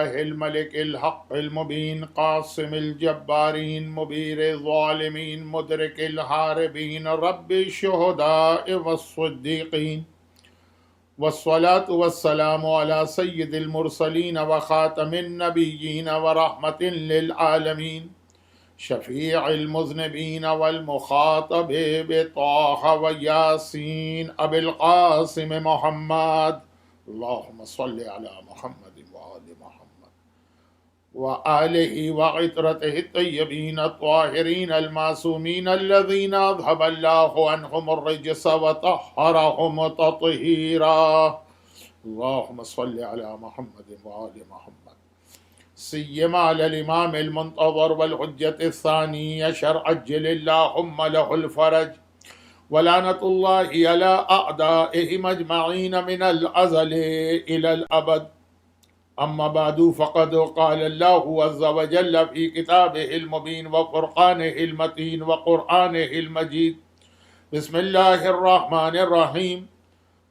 الله الملك الحق المبين قاسم الجبارين مبير الظالمين مدرك الهاربين رب الشهداء والصديقين والصلاة والسلام على سيد المرسلين وخاتم النبيين ورحمة للعالمين شفيع المذنبين والمخاطب بطه وياسين أبي القاسم محمد اللهم صل على محمد وآل محمد وآله وعترته الطيبين الطاهرين المعصومين الذين أذهب الله عنهم الرجس وطهرهم تطهيرا اللهم صل على محمد وآل محمد سيما على الإمام المنتظر والحجة الثانية شرع عجل اللهم له الفرج ولعنة الله على أعدائهم أجمعين من الأزل إلى الأبد أما بعد فقد قال الله عز وجل في كتابه المبين وفرقانه المتين وقرآنه المجيد بسم الله الرحمن الرحيم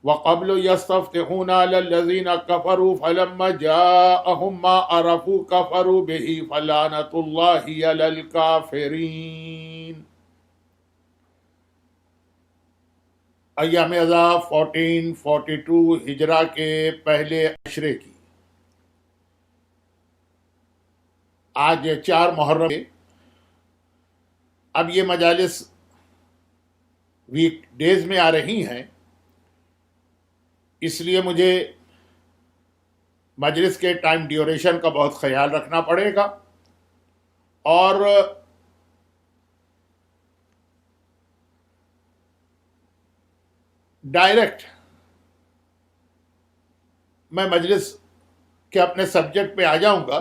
وقبل يستفتحون على الذين كفروا فلما جاءهم ما عرفوا كفروا به فلعنة الله على الكافرين ایام اذا 1442 ہجرہ کے پہلے عشرے کی آج 4 محرم ہے۔ اب یہ مجالس ویک ڈیز میں آ رہی ہیں، اس لیے مجھے مجلس کے ٹائم ڈیوریشن کا بہت خیال رکھنا پڑے گا، اور ڈائریکٹ میں مجلس کے اپنے سبجیکٹ پہ آ جاؤں گا۔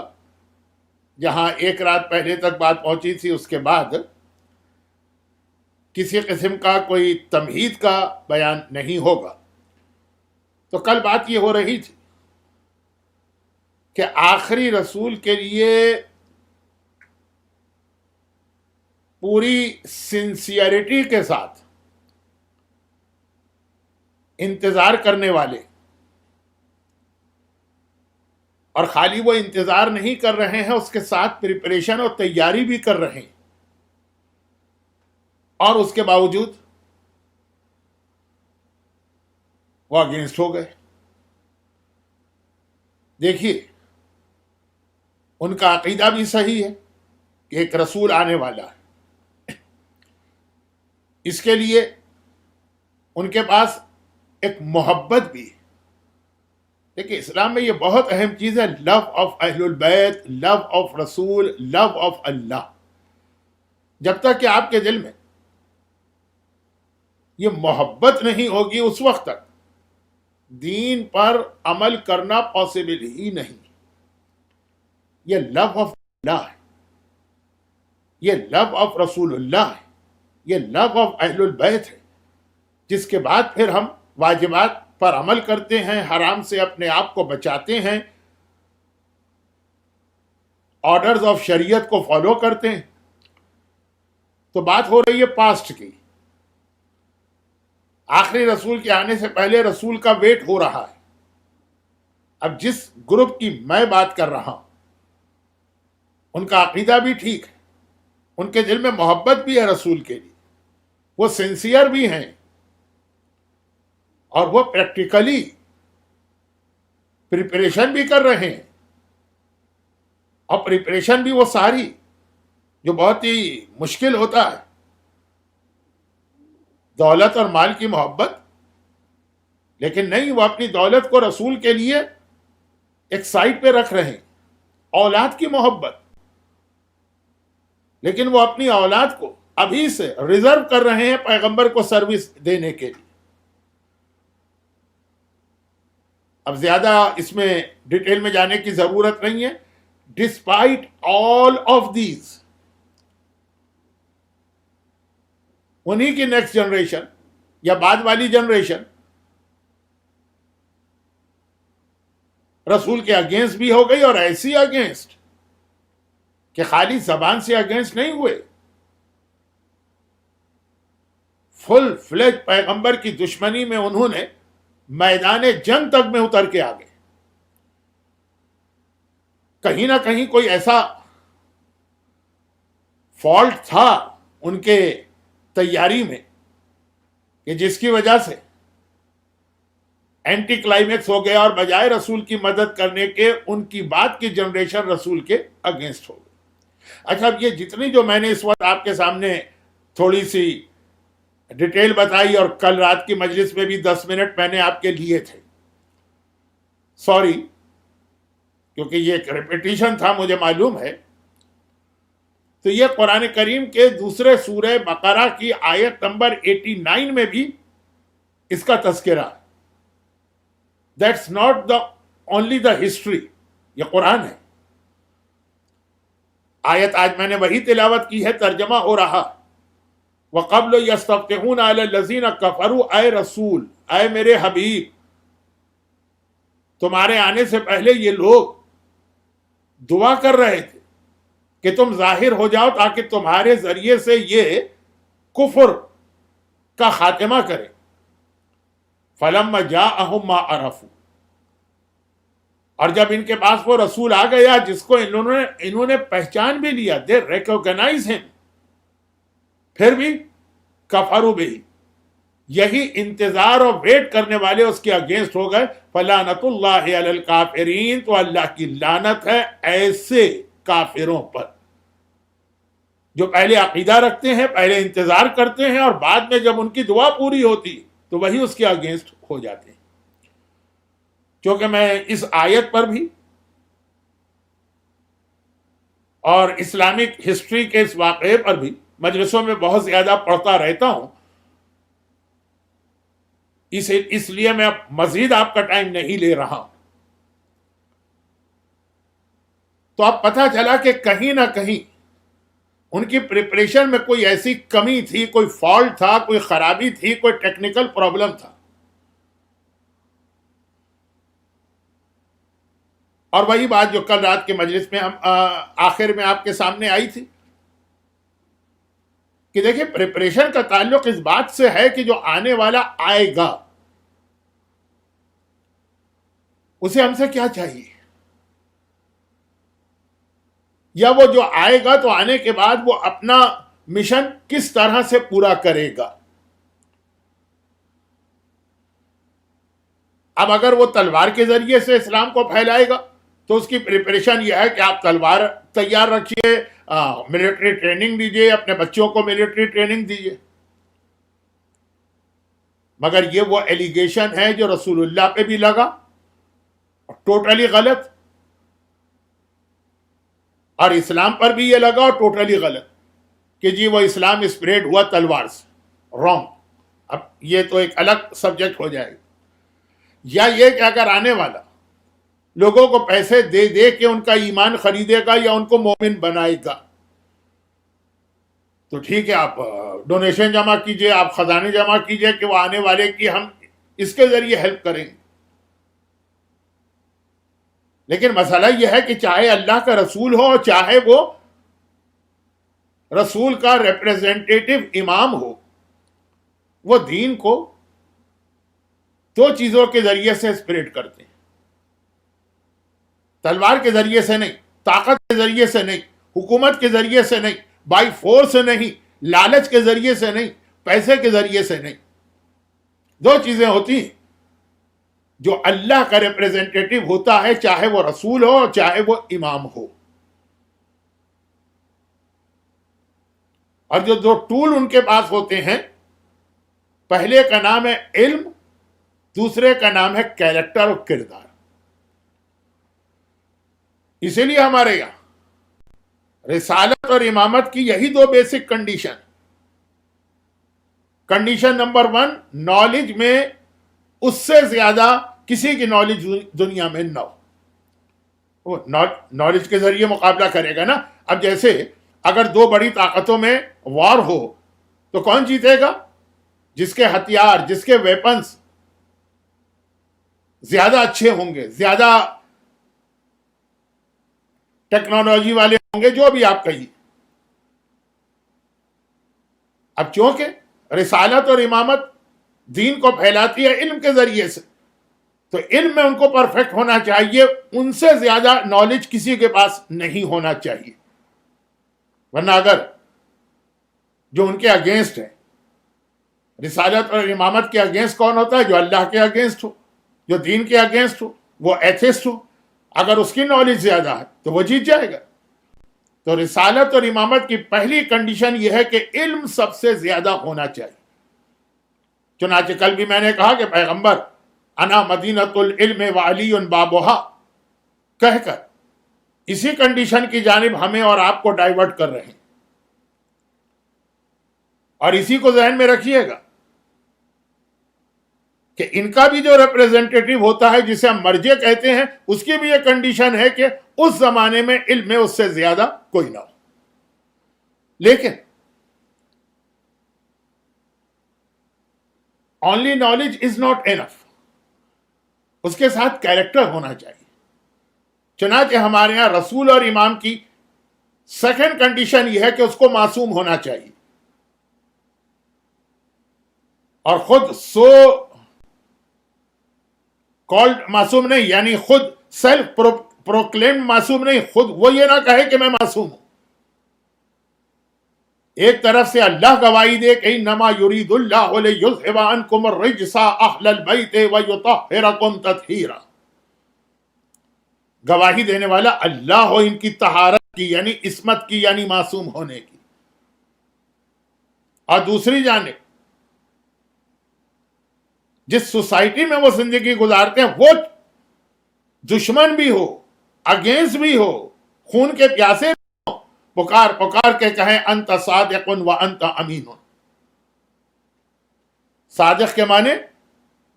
جہاں ایک رات پہلے تک بات پہنچی تھی، اس کے بعد کسی قسم کا کوئی تمہید کا بیان نہیں ہوگا۔ تو کل بات یہ ہو رہی تھی کہ آخری رسول کے لیے پوری سنسیئرٹی کے ساتھ انتظار کرنے والے، اور خالی وہ انتظار نہیں کر رہے ہیں، اس کے ساتھ پریپریشن اور تیاری بھی کر رہے ہیں، اور اس کے باوجود وہ اگینسٹ ہو گئے۔ دیکھیے، ان کا عقیدہ بھی صحیح ہے کہ ایک رسول آنے والا ہے، اس کے لیے ان کے پاس ایک محبت بھی ہے۔ دیکھیے، اسلام میں یہ بہت اہم چیز ہے، لو آف اہل البیت، لو آف رسول، لو آف اللہ۔ جب تک کہ آپ کے دل میں یہ محبت نہیں ہوگی، اس وقت تک دین پر عمل کرنا پاسبل ہی نہیں۔ یہ لو آف اللہ ہے، یہ لو آف رسول اللہ ہے، یہ لو آف اہل البیت ہے، جس کے بعد پھر ہم واجبات پر عمل کرتے ہیں، حرام سے اپنے آپ کو بچاتے ہیں، آرڈرز آف شریعت کو فالو کرتے ہیں۔ تو بات ہو رہی ہے پاسٹ کی، آخری رسول کے آنے سے پہلے رسول کا ویٹ ہو رہا ہے۔ اب جس گروپ کی میں بات کر رہا ہوں، ان کا عقیدہ بھی ٹھیک ہے، ان کے دل میں محبت بھی ہے رسول کے لیے، وہ سنسیئر بھی ہیں، اور وہ پریکٹیکلی پریپریشن بھی کر رہے ہیں، اور پریپریشن بھی وہ ساری جو بہت ہی مشکل ہوتا ہے، دولت اور مال کی محبت، لیکن نہیں، وہ اپنی دولت کو رسول کے لیے ایک سائڈ پہ رکھ رہے ہیں۔ اولاد کی محبت، لیکن وہ اپنی اولاد کو ابھی سے ریزرو کر رہے ہیں پیغمبر کو سروس دینے کے لیے۔ اب زیادہ اس میں ڈیٹیل میں جانے کی ضرورت نہیں ہے۔ ڈسپائٹ آل آف دیز، انہی کی نیکسٹ جنریشن یا بعد والی جنریشن رسول کے اگینسٹ بھی ہو گئی، اور ایسی اگینسٹ کہ خالی زبان سے اگینسٹ نہیں ہوئے، فل فلیج پیغمبر کی دشمنی میں انہوں نے میدان جنگ تک میں اتر کے آ گئے۔ کہیں نہ کہیں کوئی ایسا فالٹ تھا ان کے تیاری میں کہ جس کی وجہ سے اینٹی کلائمیکس ہو گیا اور بجائے رسول کی مدد کرنے کے ان کی بعد کی جنریشن رسول کے اگینسٹ ہو گئی. اچھا، اب یہ جتنی جو میں نے اس وقت آپ کے سامنے تھوڑی سی ڈیٹیل بتائی، اور کل رات کی مجلس میں بھی 10 منٹ میں نے آپ کے لیے تھے، سوری، کیونکہ یہ ایک ریپیٹیشن تھا مجھے معلوم ہے. تو یہ قرآن کریم کے دوسرے سورہ بقرہ کی آیت نمبر 89 میں بھی اس کا تذکرہ ہے. That's not the only the history, یہ قرآن ہے. آیت آج میں نے وہی تلاوت کی ہے، ترجمہ ہو رہا. وَقَبْلُ يَسْتَفْتِحُونَ عَلَى الَّذِينَ كَفَرُوا، اے رسول، اے میرے حبیب، تمہارے آنے سے پہلے یہ لوگ دعا کر رہے تھے کہ تم ظاہر ہو جاؤ تاکہ تمہارے ذریعے سے یہ کفر کا خاتمہ کرے. فَلَمَّا جَاءَهُم مَّا عَرَفُوا، اور جب ان کے پاس وہ رسول آ گیا جس کو انہوں نے پہچان بھی لیا، دے ریکوگنائز ہم، پھر بھی کفروا بہ، یہی انتظار اور ویٹ کرنے والے اس کے اگینسٹ ہو گئے. فلعنت اللہ علی الکافرین، تو اللہ کی لعنت ہے ایسے کافروں پر جو پہلے عقیدہ رکھتے ہیں، پہلے انتظار کرتے ہیں، اور بعد میں جب ان کی دعا پوری ہوتی تو وہی اس کے اگینسٹ ہو جاتے ہیں. کیونکہ میں اس آیت پر بھی اور اسلامک ہسٹری کے اس واقعے پر بھی مجلسوں میں بہت زیادہ پڑھتا رہتا ہوں، اس لیے میں اب مزید آپ کا ٹائم نہیں لے رہا ہوں. تو اب پتہ چلا کہ کہیں نہ کہیں ان کی پریپریشن میں کوئی ایسی کمی تھی، کوئی فالٹ تھا، کوئی خرابی تھی، کوئی ٹیکنیکل پرابلم تھا. اور وہی بات جو کل رات کے مجلس میں ہم آخر میں آپ کے سامنے آئی تھی کہ دیکھیں، پریپریشن کا تعلق اس بات سے ہے کہ جو آنے والا آئے گا اسے ہم سے کیا چاہیے، یا وہ جو آئے گا تو آنے کے بعد وہ اپنا مشن کس طرح سے پورا کرے گا. اب اگر وہ تلوار کے ذریعے سے اسلام کو پھیلائے گا تو اس کی پریپریشن یہ ہے کہ آپ تلوار تیار رکھیے، ملٹری ٹریننگ دیجیے، اپنے بچوں کو ملٹری ٹریننگ دیجیے. مگر یہ وہ ایلیگیشن ہے جو رسول اللہ پہ بھی لگا، ٹوٹلی غلط، اور اسلام پر بھی یہ لگا اور ٹوٹلی غلط کہ جی وہ اسلام اسپریڈ ہوا تلوار سے. رانگ. اب یہ تو ایک الگ سبجیکٹ ہو جائے گا. یا یہ کہ اگر آنے والا لوگوں کو پیسے دے دے کے ان کا ایمان خریدے گا یا ان کو مومن بنائے گا تو ٹھیک ہے، آپ ڈونیشن جمع کیجئے، آپ خزانے جمع کیجئے کہ وہ آنے والے کی ہم اس کے ذریعے ہیلپ کریں گے. لیکن مسئلہ یہ ہے کہ چاہے اللہ کا رسول ہو، چاہے وہ رسول کا ریپریزنٹیٹو امام ہو، وہ دین کو دو چیزوں کے ذریعے سے اسپریڈ کرتے ہیں، تلوار کے ذریعے سے نہیں، طاقت کے ذریعے سے نہیں، حکومت کے ذریعے سے نہیں، بائی فورس نہیں، لالچ کے ذریعے سے نہیں، پیسے کے ذریعے سے نہیں. دو چیزیں ہوتی ہیں. جو اللہ کا ریپریزنٹیٹو ہوتا ہے، چاہے وہ رسول ہو چاہے وہ امام ہو، اور جو دو ٹول ان کے پاس ہوتے ہیں، پہلے کا نام ہے علم، دوسرے کا نام ہے کیریکٹر اور کردار. اسی لیے ہمارے یہاں رسالت اور امامت کی یہی دو basic condition. Condition number 1، knowledge میں اس سے زیادہ کسی کی نالج دنیا میں نہ ہو. وہ نالج کے ذریعے مقابلہ کرے گا نا. اب جیسے اگر دو بڑی طاقتوں میں وار ہو تو کون جیتے گا؟ جس کے ہتھیار، جس کے ویپنز زیادہ اچھے ہوں گے، زیادہ ٹیکنالوجی والے ہوں گے، جو بھی آپ کہیے. اب چونکہ رسالت اور امامت دین کو پھیلاتی ہے علم کے ذریعے سے، تو علم میں ان کو پرفیکٹ ہونا چاہیے، ان سے زیادہ نالج کسی کے پاس نہیں ہونا چاہیے، ورنہ اگر جو ان کے اگینسٹ ہے، رسالت اور امامت کے اگینسٹ کون ہوتا ہے؟ جو اللہ کے اگینسٹ ہو، جو دین کے اگینسٹ ہو، وہ ایتھسٹ ہو، اگر اس کی نالج زیادہ ہے تو وہ جیت جائے گا۔ تو رسالت اور امامت کی پہلی کنڈیشن یہ ہے کہ علم سب سے زیادہ ہونا چاہیے۔ چنانچہ کل بھی میں نے کہا کہ پیغمبر انا مدینۃ العلم وعلی بابھا کہہ کر اسی کنڈیشن کی جانب ہمیں اور آپ کو ڈائیورٹ کر رہے ہیں، اور اسی کو ذہن میں رکھیے گا کہ ان کا بھی جو ریپریزنٹیٹو ہوتا ہے جسے ہم مرجع کہتے ہیں، اس کی بھی یہ کنڈیشن ہے کہ اس زمانے میں علم میں اس سے زیادہ کوئی نہ ہو۔ لیکن only knowledge is not enough, اس کے ساتھ کیریکٹر ہونا چاہیے۔ چنانچہ ہمارے ہاں رسول اور امام کی سیکنڈ کنڈیشن یہ ہے کہ اس کو معصوم ہونا چاہیے، اور خود سو کالڈ معصوم نہیں، یعنی خود سیلف پروکلیمڈ معصوم نہیں، خود وہ یہ نہ کہے کہ میں معصوم ہوں۔ ایک طرف سے اللہ گواہی دے کہ انما یرید اللہ لیذھب عنکم الرجس اہل البیت ویطہرکم تطہیرا، گواہی دینے والا اللہ ہو ان کی طہارت کی، یعنی عصمت کی، یعنی معصوم ہونے کی۔ اور دوسری جانب جس سوسائٹی میں وہ زندگی گزارتے ہیں، وہ دشمن بھی ہو، اگینسٹ بھی ہو، خون کے پیاسے بھی ہو، پکار کے کہیں انت صادق وانت امین۔ صادق کے معنی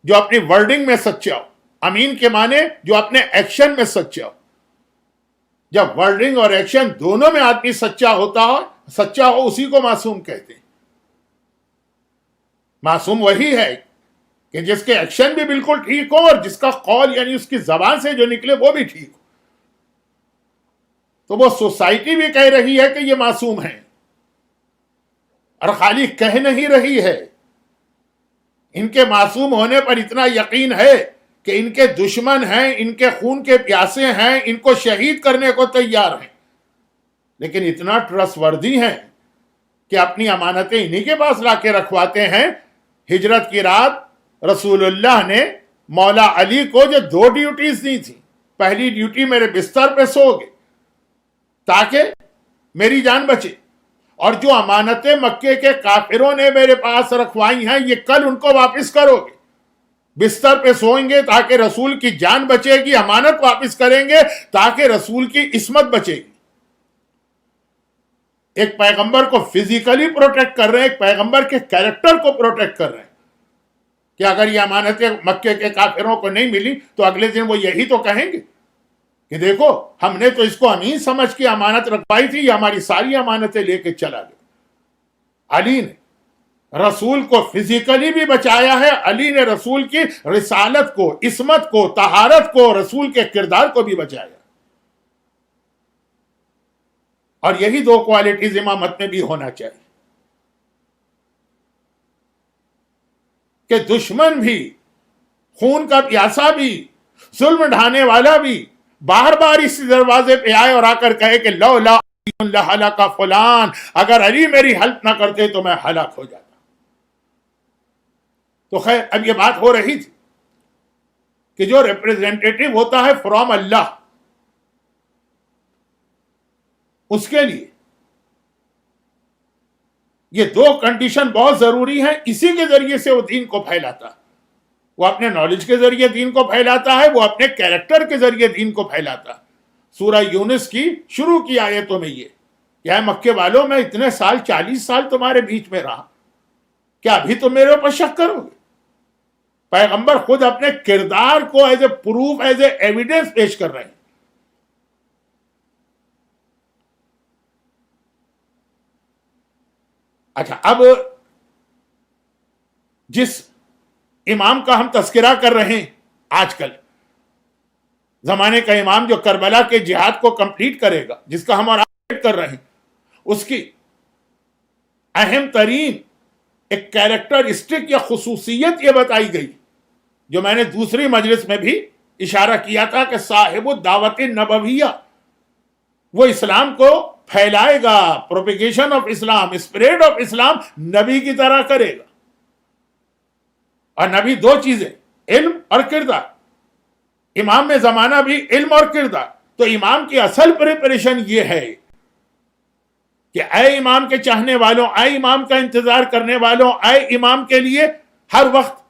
جو اپنی ورڈنگ میں سچا ہو، امین کے معنی جو اپنے ایکشن میں سچا ہو۔ جب ورڈنگ اور ایکشن دونوں میں آدمی سچا ہو اسی کو معصوم کہتے ہیں۔ معصوم وہی ہے کہ جس کے ایکشن بھی بالکل ٹھیک ہو اور جس کا قول یعنی اس کی زبان سے جو نکلے وہ بھی ٹھیک ہو۔ تو وہ سوسائٹی بھی کہہ رہی ہے کہ یہ معصوم ہیں، اور خالی کہہ نہیں رہی ہے، ان کے معصوم ہونے پر اتنا یقین ہے کہ ان کے دشمن ہیں، ان کے خون کے پیاسے ہیں، ان کو شہید کرنے کو تیار ہیں، لیکن اتنا ٹرسٹ وردی ہیں کہ اپنی امانتیں انہی کے پاس لا کے رکھواتے ہیں۔ ہجرت کی رات رسول اللہ نے مولا علی کو جو 2 ڈیوٹیز دی تھی، پہلی ڈیوٹی میرے بستر پہ سو گے تاکہ میری جان بچے، اور جو امانتیں مکے کے کافروں نے میرے پاس رکھوائی ہیں یہ کل ان کو واپس کرو گے۔ بستر پہ سوئیں گے تاکہ رسول کی جان بچے گی، امانت واپس کریں گے تاکہ رسول کی عصمت بچے گی۔ ایک پیغمبر کو فزیکلی پروٹیکٹ کر رہے ہیں، ایک پیغمبر کے کیریکٹر کو پروٹیکٹ کر رہے ہیں کہ اگر یہ امانتیں مکے کے کافروں کو نہیں ملی تو اگلے دن وہ یہی تو کہیں گے کہ دیکھو ہم نے تو اس کو امین سمجھ کے امانت رکھوائی تھی، یہ ہماری ساری امانتیں لے کے چلا گیا۔ علی نے رسول کو فزیکلی بھی بچایا ہے، علی نے رسول کی رسالت کو، عصمت کو، طہارت کو، رسول کے کردار کو بھی بچایا۔ اور یہی 2 کوالٹیز امامت میں بھی ہونا چاہیے کہ دشمن بھی، خون کا پیاسا بھی، ظلم ڈھانے والا بھی بار بار اس دروازے پہ آئے اور آ کر کہے کہ لولا علی لہلک فلان، اگر علی میری ہیلپ نہ کرتے تو میں ہلاک ہو جاتا۔ تو خیر اب یہ بات ہو رہی تھی کہ جو ریپریزنٹیٹو ہوتا ہے فرام اللہ، اس کے لیے یہ 2 کنڈیشن بہت ضروری ہیں، اسی کے ذریعے سے وہ دین کو پھیلاتا ہے۔ وہ اپنے نالج کے ذریعے دین کو پھیلاتا ہے، وہ اپنے کیریکٹر کے ذریعے دین کو پھیلاتا ہے۔ سورہ یونس کی شروع کی آیتوں میں یہ کہ اے مکے والوں، میں اتنے سال 40 سال تمہارے بیچ میں رہا، کیا ابھی تم میرے اوپر شک کرو گے؟ پیغمبر خود اپنے کردار کو as a proof, as a evidence پیش کر رہے ہیں۔ اچھا، اب جس امام کا ہم تذکرہ کر رہے ہیں آج کل، زمانے کا امام جو کربلا کے جہاد کو کمپلیٹ کرے گا، جس کا ہم آرگومنٹ کر رہے ہیں، اس کی اہم ترین ایک کیریکٹرسٹک یا خصوصیت یہ بتائی گئی جو میں نے دوسری مجلس میں بھی اشارہ کیا تھا کہ صاحب الدعوت نبویہ، وہ اسلام کو پھیلائے گا، propagation of Islam, spread of Islam نبی کی طرح کرے گا. اور نبی دو چیزیں، علم اور کردار. امام میں زمانہ بھی علم اور کردار. تو امام کی اصل پریپریشن یہ ہے کہ اے امام کے چاہنے والوں، اے امام کا انتظار کرنے والوں، اے امام کے لیے ہر وقت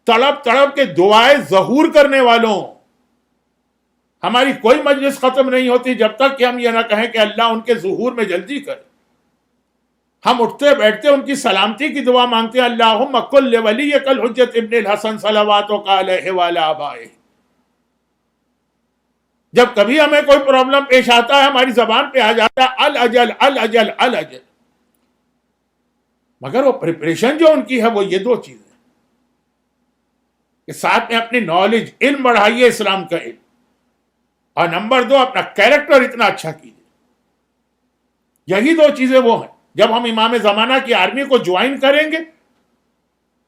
تڑپ تڑپ کے دعائیں ظہور کرنے والوں، ہماری کوئی مجلس ختم نہیں ہوتی جب تک کہ ہم یہ نہ کہیں کہ اللہ ان کے ظہور میں جلدی کرے. ہم اٹھتے بیٹھتے ان کی سلامتی کی دعا مانگتے ہیں، اللہم کل ولیک الحجۃ ابن الحسن صلواتک علیہ وعلی آبائہ. جب کبھی ہمیں کوئی پرابلم پیش آتا ہے ہماری زبان پہ آ جاتا ہے الاجل الاجل الاجل، مگر وہ پریپریشن جو ان کی ہے وہ یہ دو چیزیں کہ ساتھ میں اپنی نالج، علم بڑھائیے، اسلام کا علم، اور نمبر دو اپنا کیریکٹر اتنا اچھا کیجیے. یہی دو چیزیں وہ ہیں. جب ہم امام زمانہ کی آرمی کو جوائن کریں گے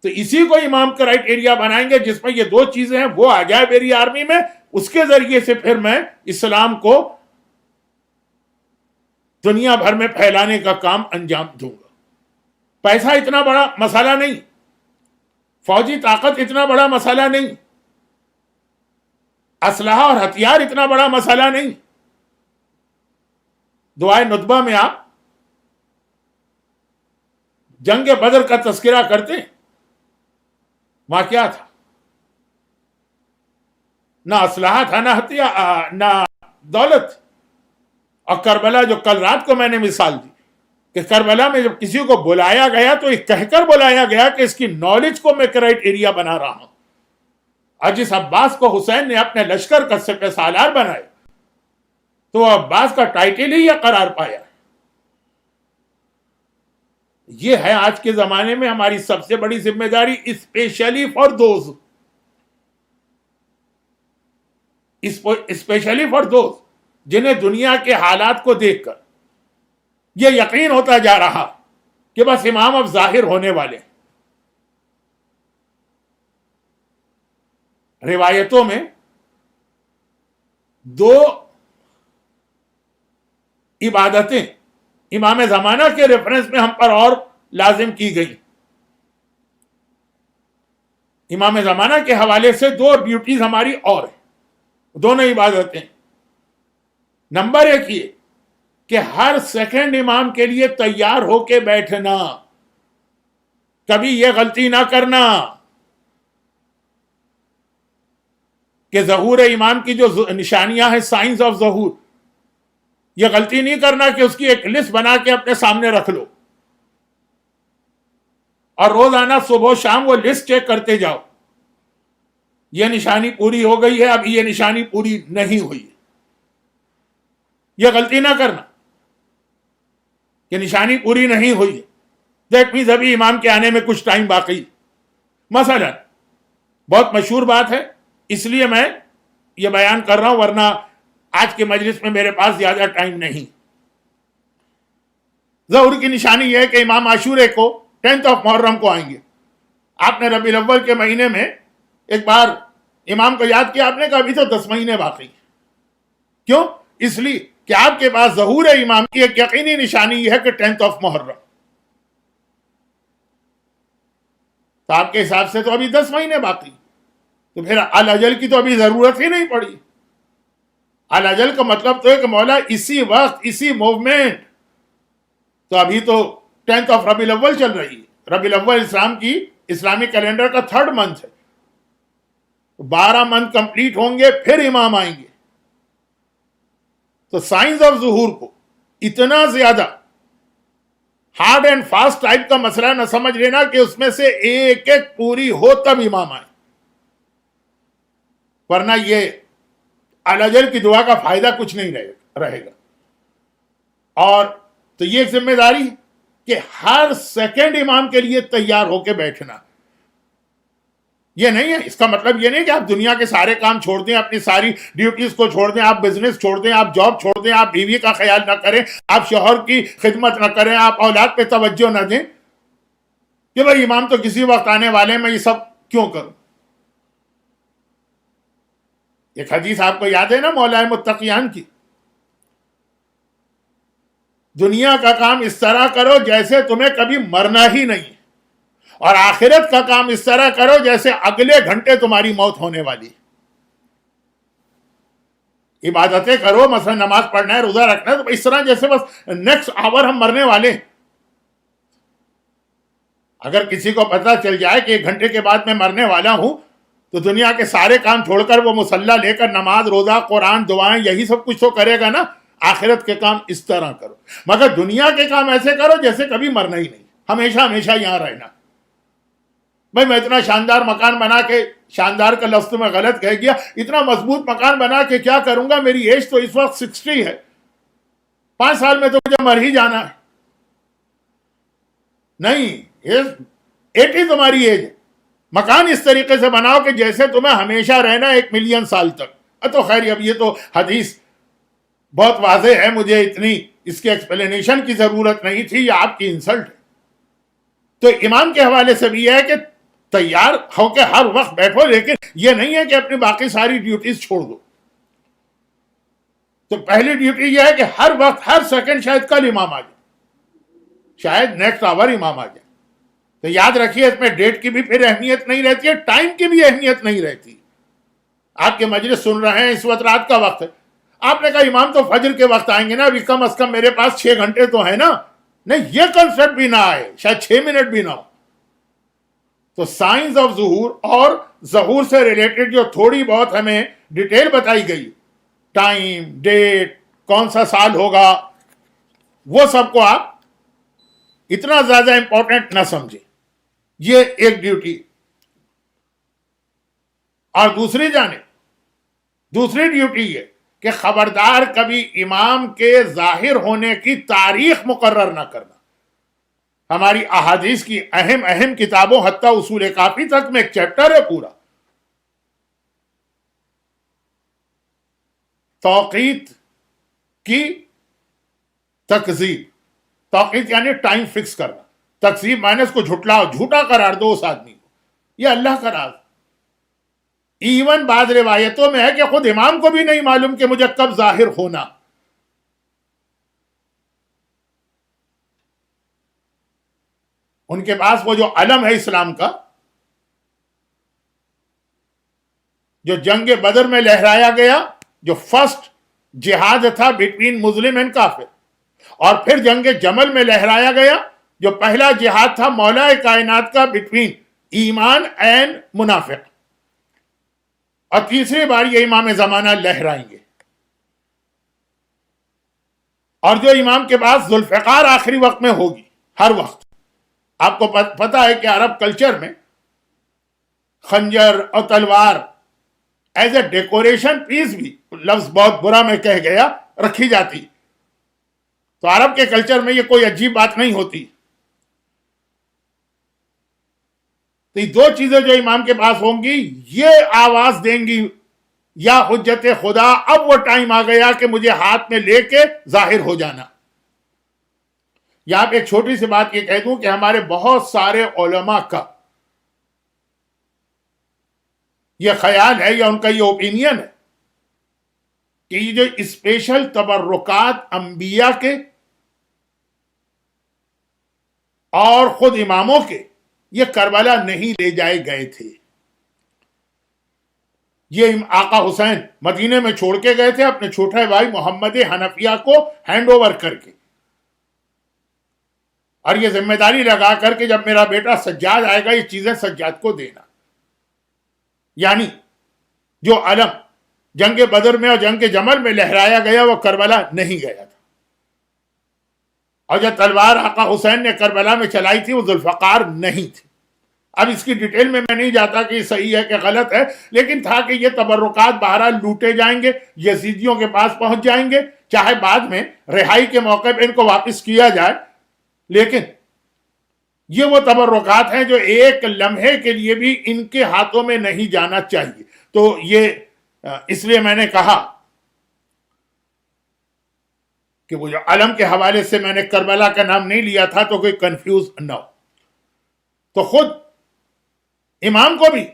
تو اسی کو امام کرائٹیریا بنائیں گے جس میں یہ دو چیزیں ہیں، وہ آ جائے میری آرمی میں، اس کے ذریعے سے پھر میں اسلام کو دنیا بھر میں پھیلانے کا کام انجام دوں گا. پیسہ اتنا بڑا مسئلہ نہیں، فوجی طاقت اتنا بڑا مسئلہ نہیں، اسلحہ اور ہتھیار اتنا بڑا مسئلہ نہیں. دعائے ندبہ میں آپ جنگ بدر کا تذکرہ کرتے ہیں، وہاں کیا تھا؟ نہ اسلحہ تھا، نہ ہتھیار، نہ دولت. اور کربلا جو کل رات کو میں نے مثال دی کہ کربلا میں جب کسی کو بلایا گیا تو یہ کہہ کر بلایا گیا کہ اس کی نالج کو میں کرائٹیریا بنا رہا ہوں. اور جس عباس کو حسین نے اپنے لشکر کا سپہ سالار بنائے تو وہ عباس کا ٹائٹل ہی یہ قرار پایا. یہ ہے آج کے زمانے میں ہماری سب سے بڑی ذمہ داری، specially for those, specially for those جنہیں دنیا کے حالات کو دیکھ کر یہ یقین ہوتا جا رہا کہ بس امام اب ظاہر ہونے والے. روایتوں میں دو عبادتیں امام زمانہ کے ریفرنس میں ہم پر اور لازم کی گئی. امام زمانہ کے حوالے سے دو ڈیوٹیز ہماری اور ہیں، دونوں عبادتیں. نمبر ایک یہ کہ ہر سیکنڈ امام کے لیے تیار ہو کے بیٹھنا، کبھی یہ غلطی نہ کرنا کہ ظہور امام کی جو نشانیاں ہیں، سائنس آف ظہور، یہ غلطی نہیں کرنا کہ اس کی ایک لسٹ بنا کے اپنے سامنے رکھ لو اور روزانہ صبح و شام وہ لسٹ چیک کرتے جاؤ، یہ نشانی پوری ہو گئی ہے، اب یہ نشانی پوری نہیں ہوئی ہے. یہ غلطی نہ کرنا کہ نشانی پوری نہیں ہوئی ہے، دیٹ مینز ابھی امام کے آنے میں کچھ ٹائم باقی. مثلا بہت مشہور بات ہے، اس لیے میں یہ بیان کر رہا ہوں، ورنہ آج کے مجلس میں میرے پاس زیادہ ٹائم نہیں. ظہور کی نشانی یہ ہے کہ امام عاشورے کو 10th آف محرم کو آئیں گے. آپ نے ربیع الاول کے مہینے میں ایک بار امام کو یاد کیا، آپ نے کہا ابھی تو 10 مہینے باقی. کیوں؟ اس لیے کہ آپ کے پاس ظہور امام کی ایک یقینی نشانی یہ ہے کہ 10th آف محرم. تو آپ کے حساب سے تو ابھی 10 مہینے باقی، تو پھر الاجل کی تو ابھی ضرورت ہی نہیں پڑی. الاجل کا مطلب تو ہے کہ مولا اسی وقت، اسی موومنٹ. تو ابھی تو 10th آف ربیع الاول چل رہی ہے. ربیع الاول اسلام کی اسلامی کیلنڈر کا 3rd منتھ ہے. 12 منتھ کمپلیٹ ہوں گے پھر امام آئیں گے. تو سائنس آف ظہور کو اتنا زیادہ ہارڈ اینڈ فاسٹ ٹائپ کا مسئلہ نہ سمجھ لینا کہ اس میں سے ایک ایک پوری ہو تب امام آئے، ورنہ یہ الاجل کی دعا کا فائدہ کچھ نہیں رہے گا. اور تو یہ ذمہ داری کہ ہر سیکنڈ امام کے لیے تیار ہو کے بیٹھنا. یہ نہیں ہے، اس کا مطلب یہ نہیں کہ آپ دنیا کے سارے کام چھوڑ دیں، اپنی ساری ڈیوٹیز کو چھوڑ دیں، آپ بزنس چھوڑ دیں، آپ جاب چھوڑ دیں، آپ بیوی کا خیال نہ کریں، آپ شوہر کی خدمت نہ کریں، آپ اولاد پہ توجہ نہ دیں کہ بھائی امام تو کسی وقت آنے والے، میں یہ سب کیوں کروں. ایک حدیث آپ کو یاد ہے نا مولائے متقیان کی، دنیا کا کام اس طرح کرو جیسے تمہیں کبھی مرنا ہی نہیں، اور آخرت کا کام اس طرح کرو جیسے اگلے گھنٹے تمہاری موت ہونے والی۔ عبادتیں کرو، مثلا نماز پڑھنا ہے، روزہ رکھنا ہے، تو اس طرح جیسے بس نیکسٹ آور ہم مرنے والے ہیں۔ اگر کسی کو پتہ چل جائے کہ 1 گھنٹے کے بعد میں مرنے والا ہوں، تو دنیا کے سارے کام چھوڑ کر وہ مصلی لے کر نماز، روزہ، قرآن، دعائیں، یہی سب کچھ تو کرے گا نا۔ آخرت کے کام اس طرح کرو، مگر دنیا کے کام ایسے کرو جیسے کبھی مرنا ہی نہیں، ہمیشہ ہمیشہ یہاں رہنا۔ بھائی میں اتنا شاندار مکان بنا کے، شاندار کا لفظ میں غلط کہہ گیا، اتنا مضبوط مکان بنا کے کیا کروں گا؟ میری ایج تو اس وقت 60 ہے، 5 سال میں تو مجھے مر ہی جانا ہے۔ نہیں، 80 تمہاری ایج ہے۔ مکان اس طریقے سے بناؤ کہ جیسے تمہیں ہمیشہ رہنا 1 ملین سال تک۔ تو خیر اب یہ تو حدیث بہت واضح ہے، مجھے اتنی اس کے ایکسپلینیشن کی ضرورت نہیں تھی، یہ آپ کی انسلٹ ہے۔ تو امام کے حوالے سے بھی یہ ہے کہ تیار ہو کے ہر وقت بیٹھو، لیکن یہ نہیں ہے کہ اپنی باقی ساری ڈیوٹیز چھوڑ دو۔ تو پہلی ڈیوٹی یہ ہے کہ ہر وقت، ہر سیکنڈ شاید کل امام آ جائے، شاید نیکسٹ آور امام آ جائے۔ تو یاد رکھیے اس میں ڈیٹ کی بھی پھر اہمیت نہیں رہتی ہے، ٹائم کی بھی اہمیت نہیں رہتی۔ آپ کے مجلس سن رہے ہیں، اس وقت رات کا وقت ہے، آپ نے کہا امام تو فجر کے وقت آئیں گے نا، ابھی کم از کم میرے پاس 6 گھنٹے تو ہے نا۔ نہیں، یہ کنسپٹ بھی نہ آئے، شاید 6 منٹ بھی نہ ہو۔ تو سائنس آف ظہور اور ظہور سے ریلیٹڈ جو تھوڑی بہت ہمیں ڈیٹیل بتائی گئی، ٹائم، ڈیٹ، کون سا سال ہوگا، وہ سب کو آپ اتنا زیادہ امپورٹنٹ نہ سمجھیں۔ یہ ایک ڈیوٹی۔ اور دوسری جانب دوسری ڈیوٹی یہ کہ خبردار کبھی امام کے ظاہر ہونے کی تاریخ مقرر نہ کرنا۔ ہماری احادیث کی اہم کتابوں، حتیٰ اصول کافی تک میں ایک چیپٹر ہے پورا توقیت کی تکذیب۔ توقیت یعنی ٹائم فکس کرنا، تکذیب معنی اس کو جھٹلاؤ، جھوٹا قرار دو اس آدمی کو، یہ اللہ کا راز۔ ایون بعض روایتوں میں ہے کہ خود امام کو بھی نہیں معلوم کہ مجھے کب ظاہر ہونا۔ ان کے پاس وہ جو علم ہے اسلام کا، جو جنگ بدر میں لہرایا گیا، جو فرسٹ جہاد تھا بٹوین مسلم اینڈ کافر، اور پھر جنگ جمل میں لہرایا گیا جو پہلا جہاد تھا مولا کائنات کا بٹوین ایمان اینڈ منافق، اور تیسری بار یہ امام زمانہ لہرائیں گے۔ اور جو امام کے پاس ذوالفقار آخری وقت میں ہوگی، ہر وقت آپ کو پتا ہے کہ عرب کلچر میں خنجر اور تلوار ایز اے ڈیکوریشن پیس بھی، لفظ بہت برا میں کہہ گیا، رکھی جاتی۔ تو عرب کے کلچر میں یہ کوئی عجیب بات نہیں ہوتی۔ تو یہ 2 چیزیں جو امام کے پاس ہوں گی، یہ آواز دیں گی، یا حجت خدا اب وہ ٹائم آ گیا کہ مجھے ہاتھ میں لے کے ظاہر ہو جانا۔ یہاں پہ ایک چھوٹی سی بات یہ کہہ دوں کہ ہمارے بہت سارے علماء کا یہ خیال ہے یا ان کا یہ اوپینین ہے کہ یہ جو اسپیشل تبرکات انبیاء کے اور خود اماموں کے، یہ کربلا نہیں لے جائے گئے تھے۔ یہ آقا حسین مدینے میں چھوڑ کے گئے تھے اپنے چھوٹے بھائی محمد حنفیہ کو ہینڈ اوور کر کے، اور یہ ذمہ داری لگا کر کہ جب میرا بیٹا سجاد آئے گا یہ چیزیں سجاد کو دینا۔ یعنی جو علم جنگ بدر میں اور جنگ جمل میں لہرایا گیا وہ کربلا نہیں گیا تھا، اور جو تلوار آقا حسین نے کربلا میں چلائی تھی وہ ذوالفقار نہیں تھی۔ اب اس کی ڈیٹیل میں نہیں جاتا کہ یہ صحیح ہے کہ غلط ہے، لیکن تھا کہ یہ تبرکات بہرحال لوٹے جائیں گے، یزیدیوں کے پاس پہنچ جائیں گے، چاہے بعد میں رہائی کے موقع پہ ان کو واپس کیا جائے، لیکن یہ وہ تبرکات ہیں جو ایک لمحے کے لیے بھی ان کے ہاتھوں میں نہیں جانا چاہیے۔ تو یہ اس لیے میں نے کہا کہ وہ جو علم کے حوالے سے میں نے کربلا کا نام نہیں لیا تھا تو کوئی کنفیوز نہ ہو۔ تو خود امام کو بھی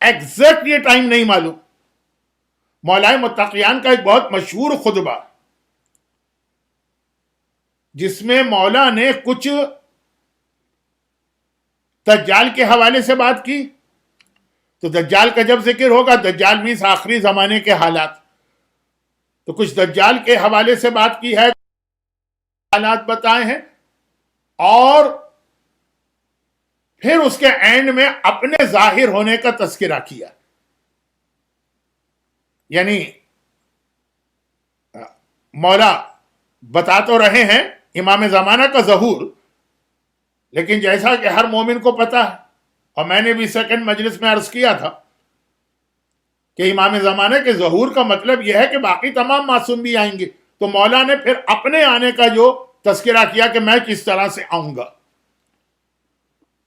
ایگزیکٹ یہ ٹائم نہیں معلوم، مولائے متقیان کا ایک بہت مشہور خطبہ جس میں مولا نے کچھ دجال کے حوالے سے بات کی. تو دجال کا جب ذکر ہوگا، دجال مینس آخری زمانے کے حالات، تو کچھ دجال کے حوالے سے بات کی ہے، حالات بتائے ہیں، اور پھر اس کے اینڈ میں اپنے ظاہر ہونے کا تذکرہ کیا. یعنی مولا بتا تو رہے ہیں امام زمانہ کا ظہور، لیکن جیسا کہ ہر مومن کو پتا ہے، اور میں نے بھی سیکنڈ مجلس میں عرض کیا تھا کہ امام زمانہ کے ظہور کا مطلب یہ ہے کہ باقی تمام معصوم بھی آئیں گے. تو مولا نے پھر اپنے آنے کا جو تذکرہ کیا کہ میں کس طرح سے آؤں گا،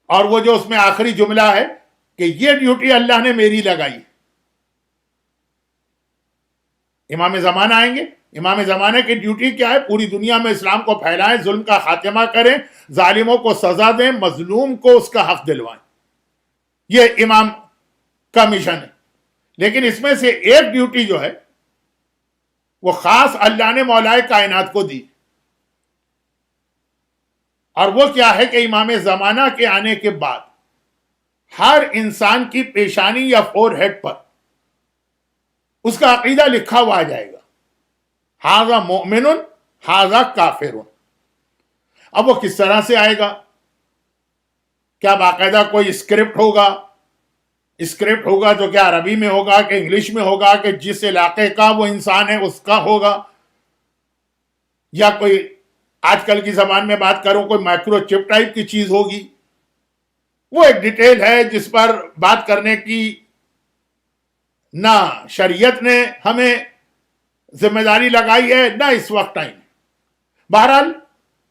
اور وہ جو اس میں آخری جملہ ہے کہ یہ ڈیوٹی اللہ نے میری لگائی. امام زمانہ آئیں گے، امام زمانے کی ڈیوٹی کیا ہے؟ پوری دنیا میں اسلام کو پھیلائیں، ظلم کا خاتمہ کریں، ظالموں کو سزا دیں، مظلوم کو اس کا حق دلوائیں. یہ امام کا مشن ہے. لیکن اس میں سے ایک ڈیوٹی جو ہے وہ خاص اللہ نے مولائے کائنات کو دی، اور وہ کیا ہے کہ امام زمانہ کے آنے کے بعد ہر انسان کی پیشانی یا فور ہیڈ پر اس کا عقیدہ لکھا ہوا آ جائے گا، ھذا مؤمن ھذا کافر. اب وہ کس طرح سے آئے گا؟ کیا باقاعدہ کوئی اسکرپٹ ہوگا؟ اسکرپٹ ہوگا تو کیا عربی میں ہوگا کہ انگلش میں ہوگا کہ جس علاقے کا وہ انسان ہے اس کا ہوگا، یا کوئی آج کل کی زبان میں بات کروں کوئی مائکرو چپ ٹائپ کی چیز ہوگی؟ وہ ایک ڈیٹیل ہے جس پر بات کرنے کی نہ شریعت نے ہمیں ذمہ داری لگائی ہے، نہ اس وقت ٹائم. بہرحال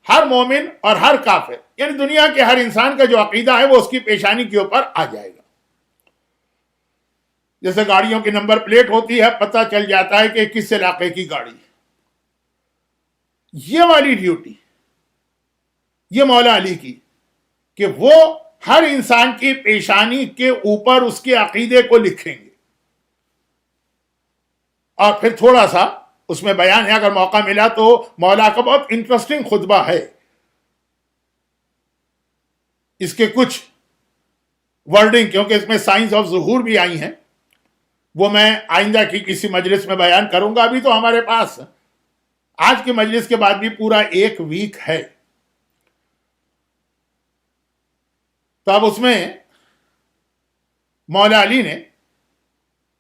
ہر مومن اور ہر کافر، یعنی دنیا کے ہر انسان کا جو عقیدہ ہے وہ اس کی پیشانی کے اوپر آ جائے گا. جیسے گاڑیوں کی نمبر پلیٹ ہوتی ہے، پتہ چل جاتا ہے کہ کس علاقے کی گاڑی ہے. یہ والی ڈیوٹی یہ مولا علی کی کہ وہ ہر انسان کی پیشانی کے اوپر اس کے عقیدے کو لکھیں گے. اور پھر تھوڑا سا اس میں بیان ہے، اگر موقع ملا تو مولا کا بہت انٹرسٹنگ خطبہ ہے. اس کے کچھ ورڈنگ، کیونکہ اس میں سائنس آف ظہور بھی آئی ہیں، وہ میں آئندہ کی کسی مجلس میں بیان کروں گا. ابھی تو ہمارے پاس آج کی مجلس کے بعد بھی پورا ایک ویک ہے. تو اب اس میں مولا علی نے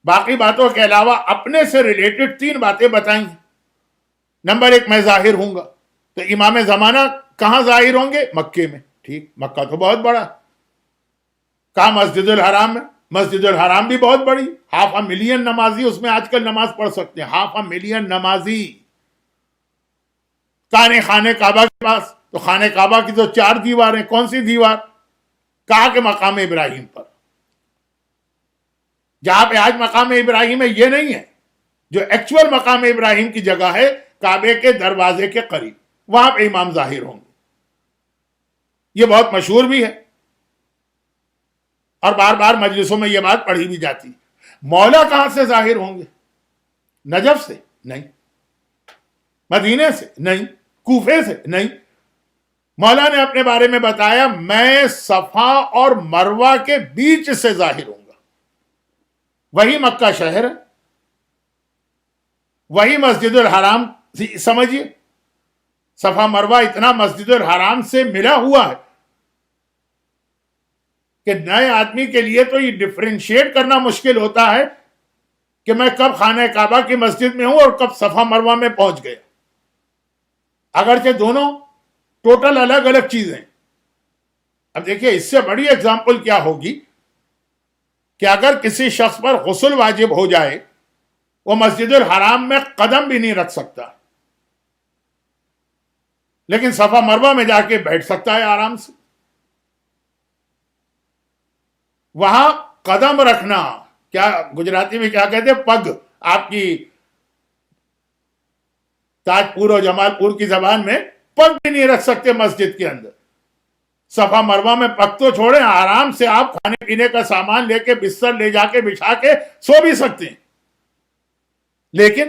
باقی باتوں کے علاوہ اپنے سے ریلیٹڈ 3 باتیں بتائیں. نمبر 1، میں ظاہر ہوں گا. تو امام زمانہ کہاں ظاہر ہوں گے؟ مکے میں. ٹھیک، مکہ تو بہت بڑا. کہاں؟ مسجد الحرام میں. مسجد الحرام بھی بہت بڑی، 500 ملین نمازی اس میں آج کل نماز پڑھ سکتے ہیں. 500 ملین نمازی. خانہ کعبہ کے پاس، تو خانہ کعبہ کی تو 4 دیواریں. کون سی دیوار؟ کہا کہ مقام ابراہیم پر. جہاں پہ آج مقام ابراہیم ہے یہ نہیں ہے، جو ایکچول مقام ابراہیم کی جگہ ہے کعبے کے دروازے کے قریب، وہاں پہ امام ظاہر ہوں گے. یہ بہت مشہور بھی ہے اور بار بار مجلسوں میں یہ بات پڑھی بھی جاتی. مولا کہاں سے ظاہر ہوں گے؟ نجف سے؟ نہیں. مدینے سے؟ نہیں. کوفے سے؟ نہیں. مولا نے اپنے بارے میں بتایا، میں صفا اور مروہ کے بیچ سے ظاہر ہوں گا. وہی مکہ شہر ہے، وہی مسجد الحرام. سمجھیے، صفا مروہ اتنا مسجد الحرام سے ملا ہوا ہے کہ نئے آدمی کے لیے تو یہ ڈفرینشیٹ کرنا مشکل ہوتا ہے کہ میں کب خانہ کعبہ کی مسجد میں ہوں اور کب صفا مروہ میں پہنچ گیا، اگرچہ دونوں ٹوٹل الگ الگ چیزیں. اب دیکھیے اس سے بڑی اگزامپل کیا ہوگی کہ اگر کسی شخص پر غسل واجب ہو جائے، وہ مسجد الحرام میں قدم بھی نہیں رکھ سکتا، لیکن صفا مروہ میں جا کے بیٹھ سکتا ہے آرام سے. وہاں قدم رکھنا، کیا گجراتی میں کیا کہتے ہیں، پگ. آپ کی تاج پور اور جمال پور کی زبان میں پگ بھی نہیں رکھ سکتے مسجد کے اندر. صفا مروہ میں پگ تو چھوڑیں، آرام سے آپ کھانے پینے کا سامان لے کے بستر لے جا کے بچھا کے سو بھی سکتے ہیں. لیکن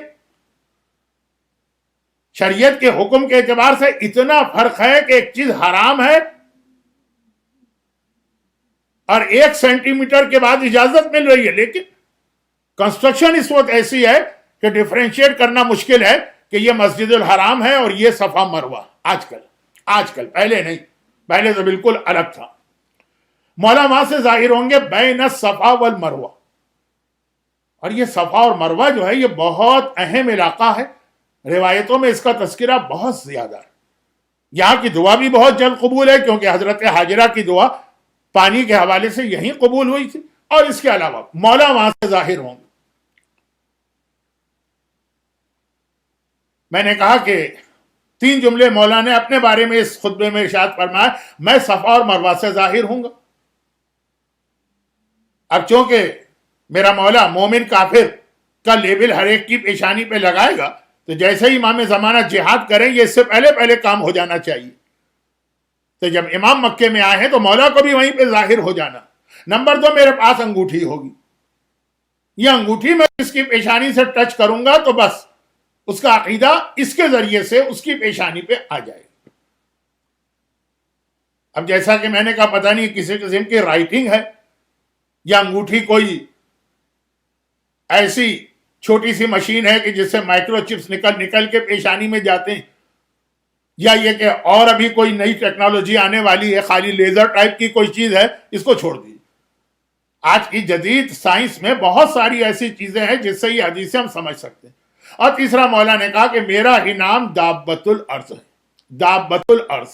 شریعت کے حکم کے اعتبار سے اتنا فرق ہے کہ ایک چیز حرام ہے اور 1 سینٹی میٹر کے بعد اجازت مل رہی ہے، لیکن کنسٹرکشن اس وقت ایسی ہے کہ ڈیفرینشیٹ کرنا مشکل ہے کہ یہ مسجد الحرام ہے اور یہ صفا مروہ۔ آج کل پہلے نہیں، پہلے تو بالکل الگ تھا۔ مولا وہاں سے ظاہر ہوں گے بین الصفا والمروہ، اور یہ صفا اور مروہ جو ہے یہ بہت اہم علاقہ ہے، روایتوں میں اس کا تذکرہ بہت زیادہ ہے۔ یہاں کی دعا بھی بہت جلد قبول ہے کیونکہ حضرت حاجرہ کی دعا پانی کے حوالے سے یہیں قبول ہوئی تھی، اور اس کے علاوہ مولا وہاں سے ظاہر ہوں گے۔ میں نے کہا کہ 3 جملے مولا نے اپنے بارے میں اس خطبے میں ارشاد فرمایا، میں صفا اور مروہ سے ظاہر ہوں گا۔ اب چونکہ میرا مولا مومن کافر کا لیبل ہر ایک کی پیشانی پہ لگائے گا، تو جیسے ہی امام زمانہ جہاد کریں یہ اس سے پہلے کام ہو جانا چاہیے۔ تو جب امام مکے میں آئے ہیں تو مولا کو بھی وہیں پہ ظاہر ہو جانا۔ نمبر 2، میرے پاس انگوٹھی ہوگی، یہ انگوٹھی میں اس کی پیشانی سے ٹچ کروں گا تو بس اس کا عقیدہ اس کے ذریعے سے اس کی پیشانی پہ آ جائے گا۔ اب جیسا کہ میں نے کہا پتہ نہیں کسی قسم کی رائٹنگ ہے یا انگوٹھی کوئی ایسی چھوٹی سی مشین ہے کہ جس سے مائکرو چپس نکل کے پیشانی میں جاتے ہیں، یا یہ کہ اور ابھی کوئی نئی ٹیکنالوجی آنے والی ہے، خالی لیزر ٹائپ کی کوئی چیز ہے، اس کو چھوڑ دیجیے۔ آج کی جدید سائنس میں بہت ساری ایسی چیزیں ہیں جس سے یہ حدیثیں ہم سمجھ سکتے ہیں۔ اور تیسرا مولا نے کہا کہ میرا ہی نام دابۃ الارض ہے، دابۃ الارض۔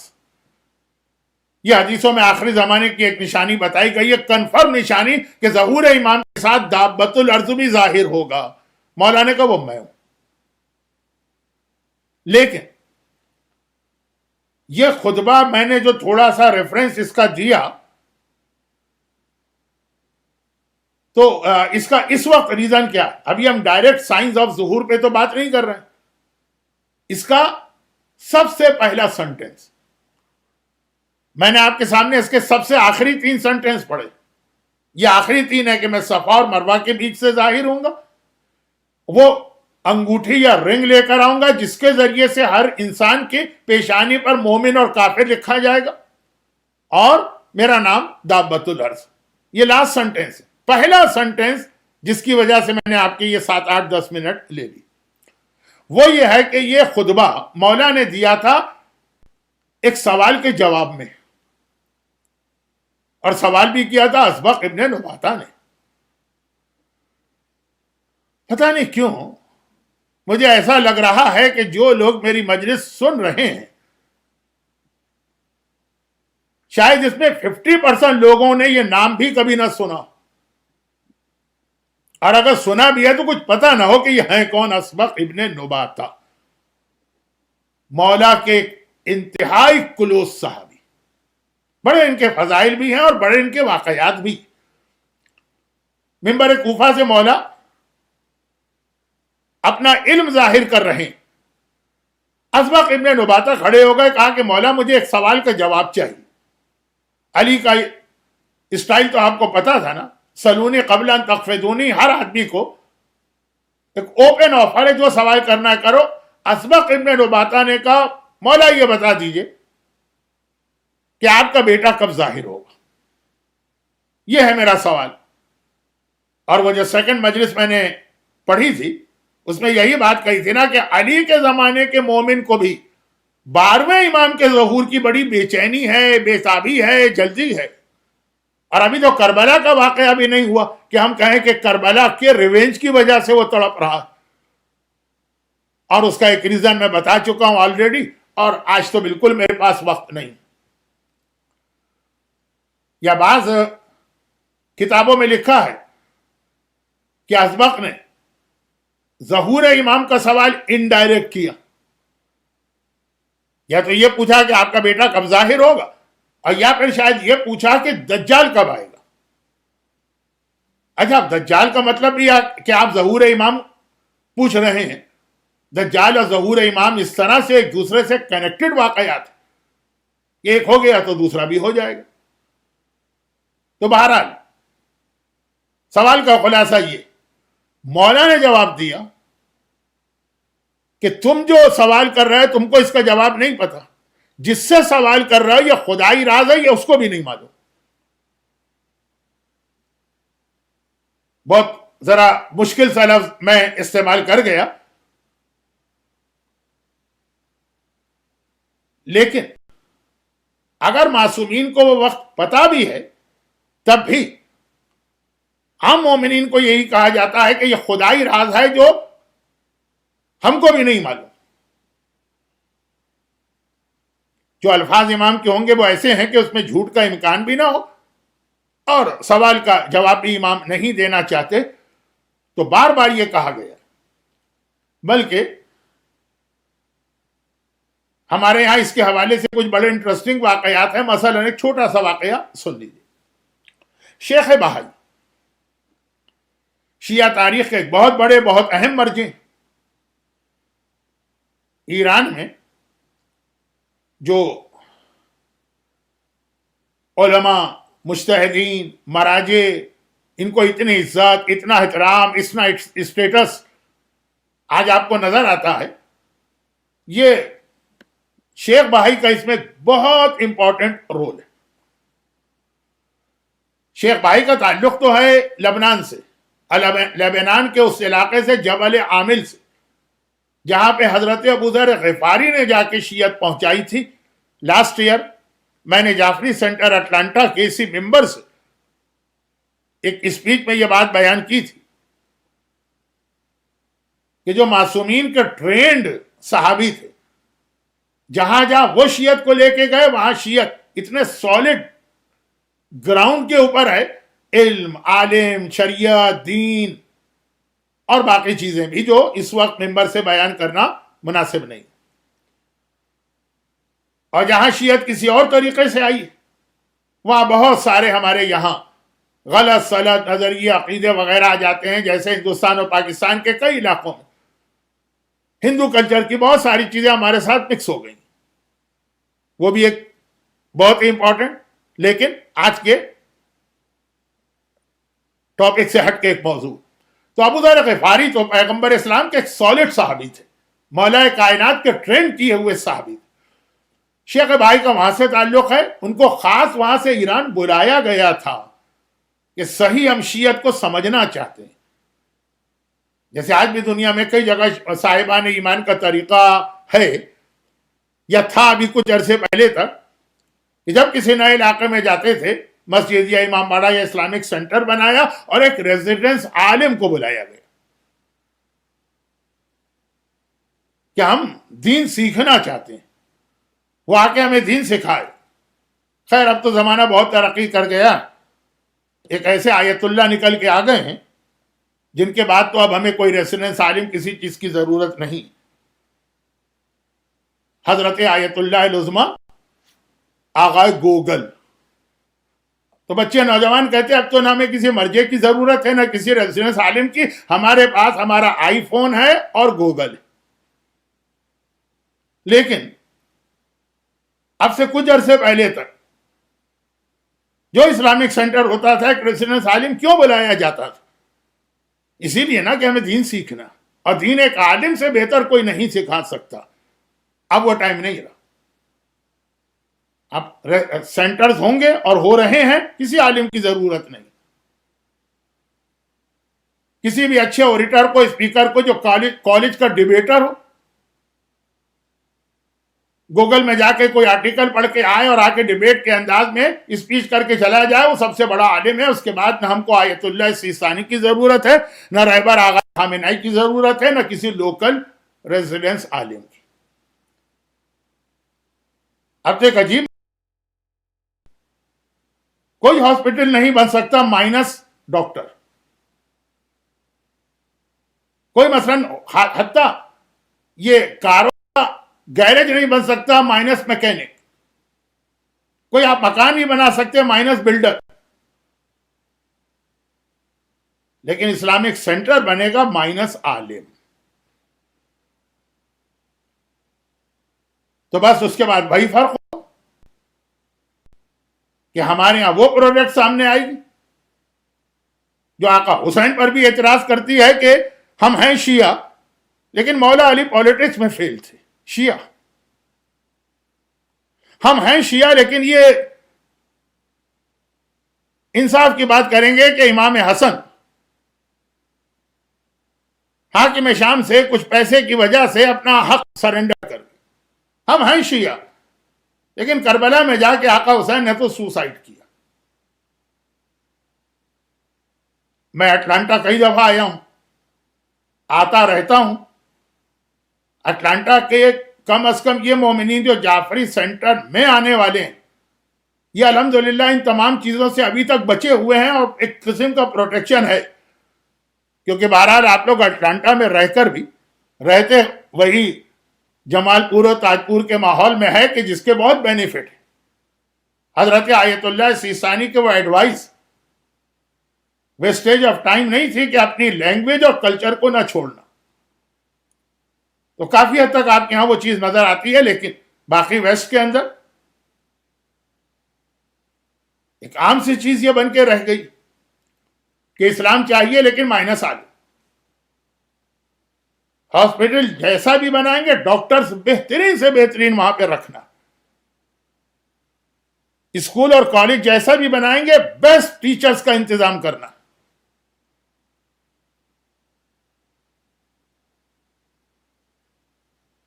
یہ حدیثوں میں آخری زمانے کی ایک نشانی بتائی گئی ہے، کنفرم نشانی کہ ظہور امام کے ساتھ دابۃ الارض بھی ظاہر ہوگا۔ مولا نے کہا وہ میں ہوں۔ لیکن یہ خطبہ میں نے جو تھوڑا سا ریفرنس اس کا دیا، تو اس کا اس وقت ریزن کیا؟ ابھی ہم ڈائریکٹ سائنس آف ظہور پہ تو بات نہیں کر رہے ہیں۔ اس کا سب سے پہلا سنٹنس میں نے آپ کے سامنے اس کے سب سے آخری 3 سنٹنس پڑھے۔ یہ آخری 3 ہے کہ میں صفا اور مروہ کے بیچ سے ظاہر ہوں گا، وہ انگوٹھی یا رنگ لے کر آؤں گا جس کے ذریعے سے ہر انسان کی پیشانی پر مومن اور کافر لکھا جائے گا، اور میرا نام دابۃ الارض۔ یہ لاسٹ سنٹنس ہے، پہلا سنٹنس جس کی وجہ سے میں نے آپ کی یہ 7 8 10 منٹ لے لی۔ وہ یہ ہے کہ یہ خطبہ مولا نے دیا تھا ایک سوال کے جواب میں، اور سوال بھی کیا تھا اسبق ابن نباتہ نے۔ پتہ نہیں کیوں مجھے ایسا لگ رہا ہے کہ جو لوگ میری مجلس سن رہے ہیں شاید اس میں 50% لوگوں نے یہ نام بھی کبھی نہ سنا، اور اگر سنا بھی ہے تو کچھ پتہ نہ ہو کہ یہ ہیں کون اسبق ابن نباتہ، مولا کے انتہائی کلوز صحابی، بڑے ان کے فضائل بھی ہیں اور بڑے ان کے واقعات بھی۔ منبر کوفہ سے مولا اپنا علم ظاہر کر رہے ہیں، اسبق ابن نباتہ کھڑے ہو گئے، کہا کہ مولا مجھے ایک سوال کا جواب چاہیے۔ علی کا اسٹائل تو آپ کو پتا تھا نا، سلونی قبل ان تقفدونی، ہر آدمی کو ایک اوپن آفر ہے، جو سوال کرنا ہے کرو۔ اسبق ابن نباتہ نے کہا مولا یہ بتا دیجئے کہ آپ کا بیٹا کب ظاہر ہوگا، یہ ہے میرا سوال۔ اور وہ جو سیکنڈ مجلس میں نے پڑھی تھی اس میں یہی بات کہی تھی نا کہ علی کے زمانے کے مومن کو بھی 12ویں امام کے ظہور کی بڑی بے چینی ہے، بے تابی ہے، جلدی ہے۔ اور ابھی تو کربلا کا واقعہ بھی نہیں ہوا کہ ہم کہیں کہ کربلا کے ریونج کی وجہ سے وہ تڑپ رہا، اور اس کا ایک ریزن میں بتا چکا ہوں آلریڈی، اور آج تو بالکل میرے پاس وقت نہیں۔ یا بعض کتابوں میں لکھا ہے کہ اسبق نے ظہور امام کا سوال انڈائریکٹ کیا، یا تو یہ پوچھا کہ آپ کا بیٹا کب ظاہر ہوگا، اور یا پھر شاید یہ پوچھا کہ دجال کب آئے گا۔ اچھا، دجال کا مطلب یہ کہ آپ ظہور امام پوچھ رہے ہیں۔ دجال اور ظہور امام اس طرح سے ایک دوسرے سے کنیکٹڈ واقعات، ایک ہو گیا تو دوسرا بھی ہو جائے گا۔ تو بہرحال سوال کا خلاصہ یہ، مولا نے جواب دیا کہ تم جو سوال کر رہے ہو تم کو اس کا جواب نہیں پتا، جس سے سوال کر رہے ہو یہ خدائی راز ہے، یہ اس کو بھی نہیں معلوم. بہت ذرا مشکل سا لفظ میں استعمال کر گیا، لیکن اگر معصومین کو وہ وقت پتا بھی ہے تب بھی عام مومنین کو یہی کہا جاتا ہے کہ یہ خدائی راز ہے جو ہم کو بھی نہیں معلوم. جو الفاظ امام کے ہوں گے وہ ایسے ہیں کہ اس میں جھوٹ کا امکان بھی نہ ہو اور سوال کا جواب بھی امام نہیں دینا چاہتے، تو بار بار یہ کہا گیا. بلکہ ہمارے یہاں اس کے حوالے سے کچھ بڑے انٹرسٹنگ واقعات ہیں. مثلا ایک چھوٹا سا واقعہ سن لیجیے. شیخ بہائی شیعہ تاریخ کے ایک بہت بڑے بہت اہم مرجع، ایران میں جو علماء، مجتہدین، مراجع، ان کو اتنی عزت، اتنا احترام، اتنا اسٹیٹس آج آپ کو نظر آتا ہے، یہ شیخ بہائی کا اس میں بہت امپورٹنٹ رول ہے. شیخ بہائی کا تعلق تو ہے لبنان سے، لبنان کے اس علاقے سے، جبل عامل سے، جہاں پہ حضرت ابو ذر غفاری نے جا کے شیعت پہنچائی تھی. لاسٹ ایئر میں نے جعفری سینٹر اٹلانٹا کے اسی ممبر سے ایک اسپیچ میں یہ بات بیان کی تھی کہ جو معصومین کے ٹرینڈ صحابی تھے، جہاں جہاں وہ شیعت کو لے کے گئے وہاں شیعت اتنے سالڈ گراؤنڈ کے اوپر ہے، علم، عالم، شریعت، دین اور باقی چیزیں بھی جو اس وقت ممبر سے بیان کرنا مناسب نہیں. اور جہاں شیعت کسی اور طریقے سے آئی وہاں بہت سارے ہمارے یہاں غلط سلط نظریے، عقیدے وغیرہ آ جاتے ہیں، جیسے ہندوستان اور پاکستان کے کئی علاقوں میں ہندو کلچر کی بہت ساری چیزیں ہمارے ساتھ مکس ہو گئی. وہ بھی ایک بہت ہی امپورٹنٹ لیکن آج کے ٹاپک سے ہٹ کے ایک موضوع. تو ابو ذر غفاری تو پیغمبر اسلام کے ایک سالڈ صحابی تھے، مولا کائنات کے ٹرینڈ کیے ہوئے صحابی تھے. شیخ بھائی کا وہاں سے تعلق ہے، ان کو خاص وہاں سے ایران بلایا گیا تھا کہ صحیح ہم شیعت کو سمجھنا چاہتے ہیں. جیسے آج بھی دنیا میں کئی جگہ صاحبان ایمان کا طریقہ ہے یا تھا ابھی کچھ عرصے پہلے تک، کہ جب کسی نئے علاقے میں جاتے تھے، مسجد یا امام باڑہ یا اسلامک سینٹر بنایا اور ایک ریزیڈنس عالم کو بلایا گیا کہ ہم دین سیکھنا چاہتے ہیں، وہ آ کے ہمیں دین سکھائے. خیر اب تو زمانہ بہت ترقی کر گیا، ایک ایسے آیت اللہ نکل کے آ گئے ہیں جن کے بعد تو اب ہمیں کوئی ریزیڈنس عالم کسی چیز کی ضرورت نہیں. حضرت آیت اللہ العظمی آغا گوگل. تو بچے نوجوان کہتے ہیں اب تو نہ ہمیں کسی مرجع کی ضرورت ہے نہ کسی ریزیڈنس عالم کی، ہمارے پاس ہمارا آئی فون ہے اور گوگل ہے. لیکن اب سے کچھ عرصے پہلے تک جو اسلامک سینٹر ہوتا تھا ایک ریزیڈنس عالم کیوں بلایا جاتا تھا؟ اسی لیے نا کہ ہمیں دین سیکھنا، اور دین ایک عالم سے بہتر کوئی نہیں سکھا سکتا. اب وہ ٹائم نہیں رہا. اب سینٹرز ہوں گے اور ہو رہے ہیں، کسی عالم کی ضرورت نہیں. کسی بھی اچھے اوریٹر کو، اسپیکر کو جو کالج کا ڈیبیٹر ہو، گوگل میں جا کے کوئی آرٹیکل پڑھ کے آئے اور آ کے ڈیبیٹ کے انداز میں اسپیچ کر کے چلا جائے، وہ سب سے بڑا عالم ہے. اس کے بعد نہ ہم کو آیت اللہ سیستانی کی ضرورت ہے، نہ رہبر آغا خامنائی کی ضرورت ہے، نہ کسی لوکل ریزیڈنس عالم کی. اب تو ایک عجیب، کوئی ہاسپٹل نہیں بن سکتا مائنس ڈاکٹر. کوئی مثلاً حتیٰ یہ کاروں کا گیرج نہیں بن سکتا مائنس میکینک. کوئی آپ مکان نہیں بنا سکتے مائنس بلڈر. لیکن اسلامک سینٹر بنے گا مائنس عالم. تو بس اس کے بعد وہی فرق ہو کہ ہمارے ہاں وہ پروڈکٹ سامنے آئے گی جو آقا حسین پر بھی اعتراض کرتی ہے کہ ہم ہیں شیعہ لیکن مولا علی پالیٹکس میں فیل تھے. شیعہ ہم ہیں شیعہ، لیکن یہ انصاف کی بات کریں گے کہ امام حسن حاکم شام سے کچھ پیسے کی وجہ سے اپنا حق سرنڈر کر دیا. ہم ہیں شیعہ، لیکن کربلا میں جا کے آقا حسین نے تو سوسائڈ کیا. میں اٹلانٹا کئی دفعہ آیا ہوں، آتا رہتا ہوں. اٹلانٹا کے کم از کم یہ مومنین جو جعفری سینٹر میں آنے والے ہیں، یہ الحمدللہ ان تمام چیزوں سے ابھی تک بچے ہوئے ہیں، اور ایک قسم کا پروٹیکشن ہے. کیونکہ بہرحال آپ لوگ اٹلانٹا میں رہ کر بھی رہتے وہی جمال پور و تاج پور کے ماحول میں ہے کہ جس کے بہت بینیفٹ ہے. حضرت آیت اللہ سیستانی کے وہ ایڈوائز ویسٹیج آف ٹائم نہیں تھی کہ اپنی لینگویج اور کلچر کو نہ چھوڑنا. تو کافی حد تک آپ کے یہاں وہ چیز نظر آتی ہے، لیکن باقی ویسٹ کے اندر ایک عام سی چیز یہ بن کے رہ گئی کہ اسلام چاہیے لیکن مائنس آ گئی. ہاسپٹل جیسا بھی بنائیں گے، ڈاکٹرز بہترین سے بہترین وہاں پہ رکھنا. اسکول اور کالج جیسا بھی بنائیں گے، بیسٹ ٹیچرز کا انتظام کرنا.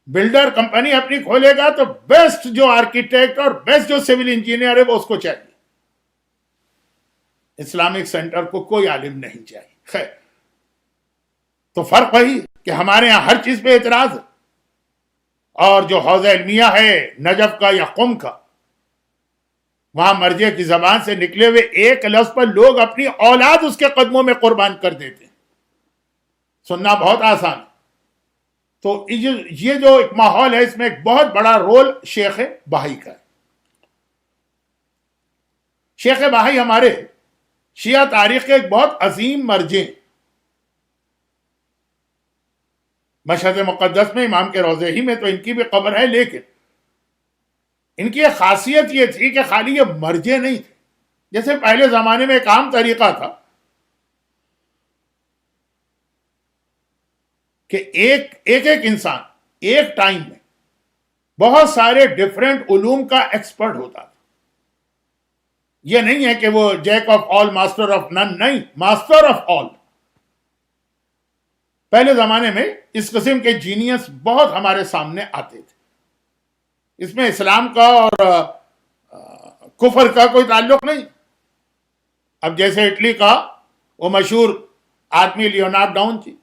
بلڈر کمپنی اپنی کھولے گا تو بیسٹ جو آرکیٹیکٹ اور بیسٹ جو سول انجینئر ہے وہ اس کو چاہیے. اسلامک سینٹر کو کوئی عالم نہیں چاہیے. خیر، تو فرق وہی کہ ہمارے ہاں ہر چیز پہ اعتراض ہے، اور جو حوض علمیہ ہے نجف کا یا قم کا، وہاں مرجع کی زبان سے نکلے ہوئے ایک لفظ پر لوگ اپنی اولاد اس کے قدموں میں قربان کر دیتے ہیں. سننا بہت آسان ہے. تو یہ جو ایک ماحول ہے، اس میں ایک بہت بڑا رول شیخ بہائی کا ہے. شیخ بہائی ہمارے شیعہ تاریخ کے ایک بہت عظیم مرجع. مشہد مقدس میں امام کے روضے ہی میں تو ان کی بھی قبر ہے، لیکن ان کی ایک خاصیت یہ تھی کہ خالی یہ مرجع نہیں تھے. جیسے پہلے زمانے میں ایک عام طریقہ تھا کہ ایک انسان ایک ٹائم میں بہت سارے ڈیفرنٹ علوم کا ایکسپرٹ ہوتا تھا. یہ نہیں ہے کہ وہ Jack of all master of none, نہیں، ماسٹر آف آل. پہلے زمانے میں اس قسم کے جینیس بہت ہمارے سامنے آتے تھے. اس میں اسلام کا اور کفر کا کوئی تعلق نہیں. اب جیسے اٹلی کا وہ مشہور آدمی لیونارڈو ڈاونچی،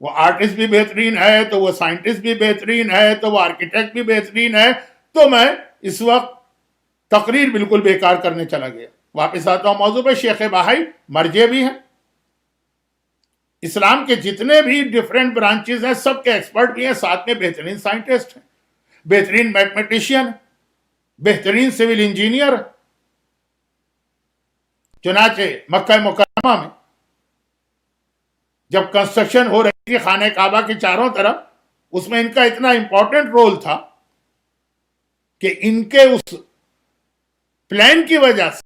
وہ آرٹسٹ بھی بہترین ہے، تو وہ سائنٹسٹ بھی بہترین ہے، تو وہ آرکیٹیکٹ بھی بہترین ہے. تو میں اس وقت تقریر بالکل بیکار کرنے چلا گیا. واپس آتا ہوں موضوع پہ. شیخ بہائی مرجع بھی ہیں، اسلام کے جتنے بھی ڈیفرنٹ برانچز ہیں سب کے ایکسپرٹ بھی ہیں، ساتھ میں بہترین سائنٹسٹ ہیں، بہترین میتھمیٹیشین، بہترین سول انجینئر. چنانچہ مکہ مکرمہ میں جب کنسٹرکشن ہو رہی تھی خانہ کعبہ کے چاروں طرف، اس میں ان کا اتنا امپورٹنٹ رول تھا کہ ان کے اس پلان کی وجہ سے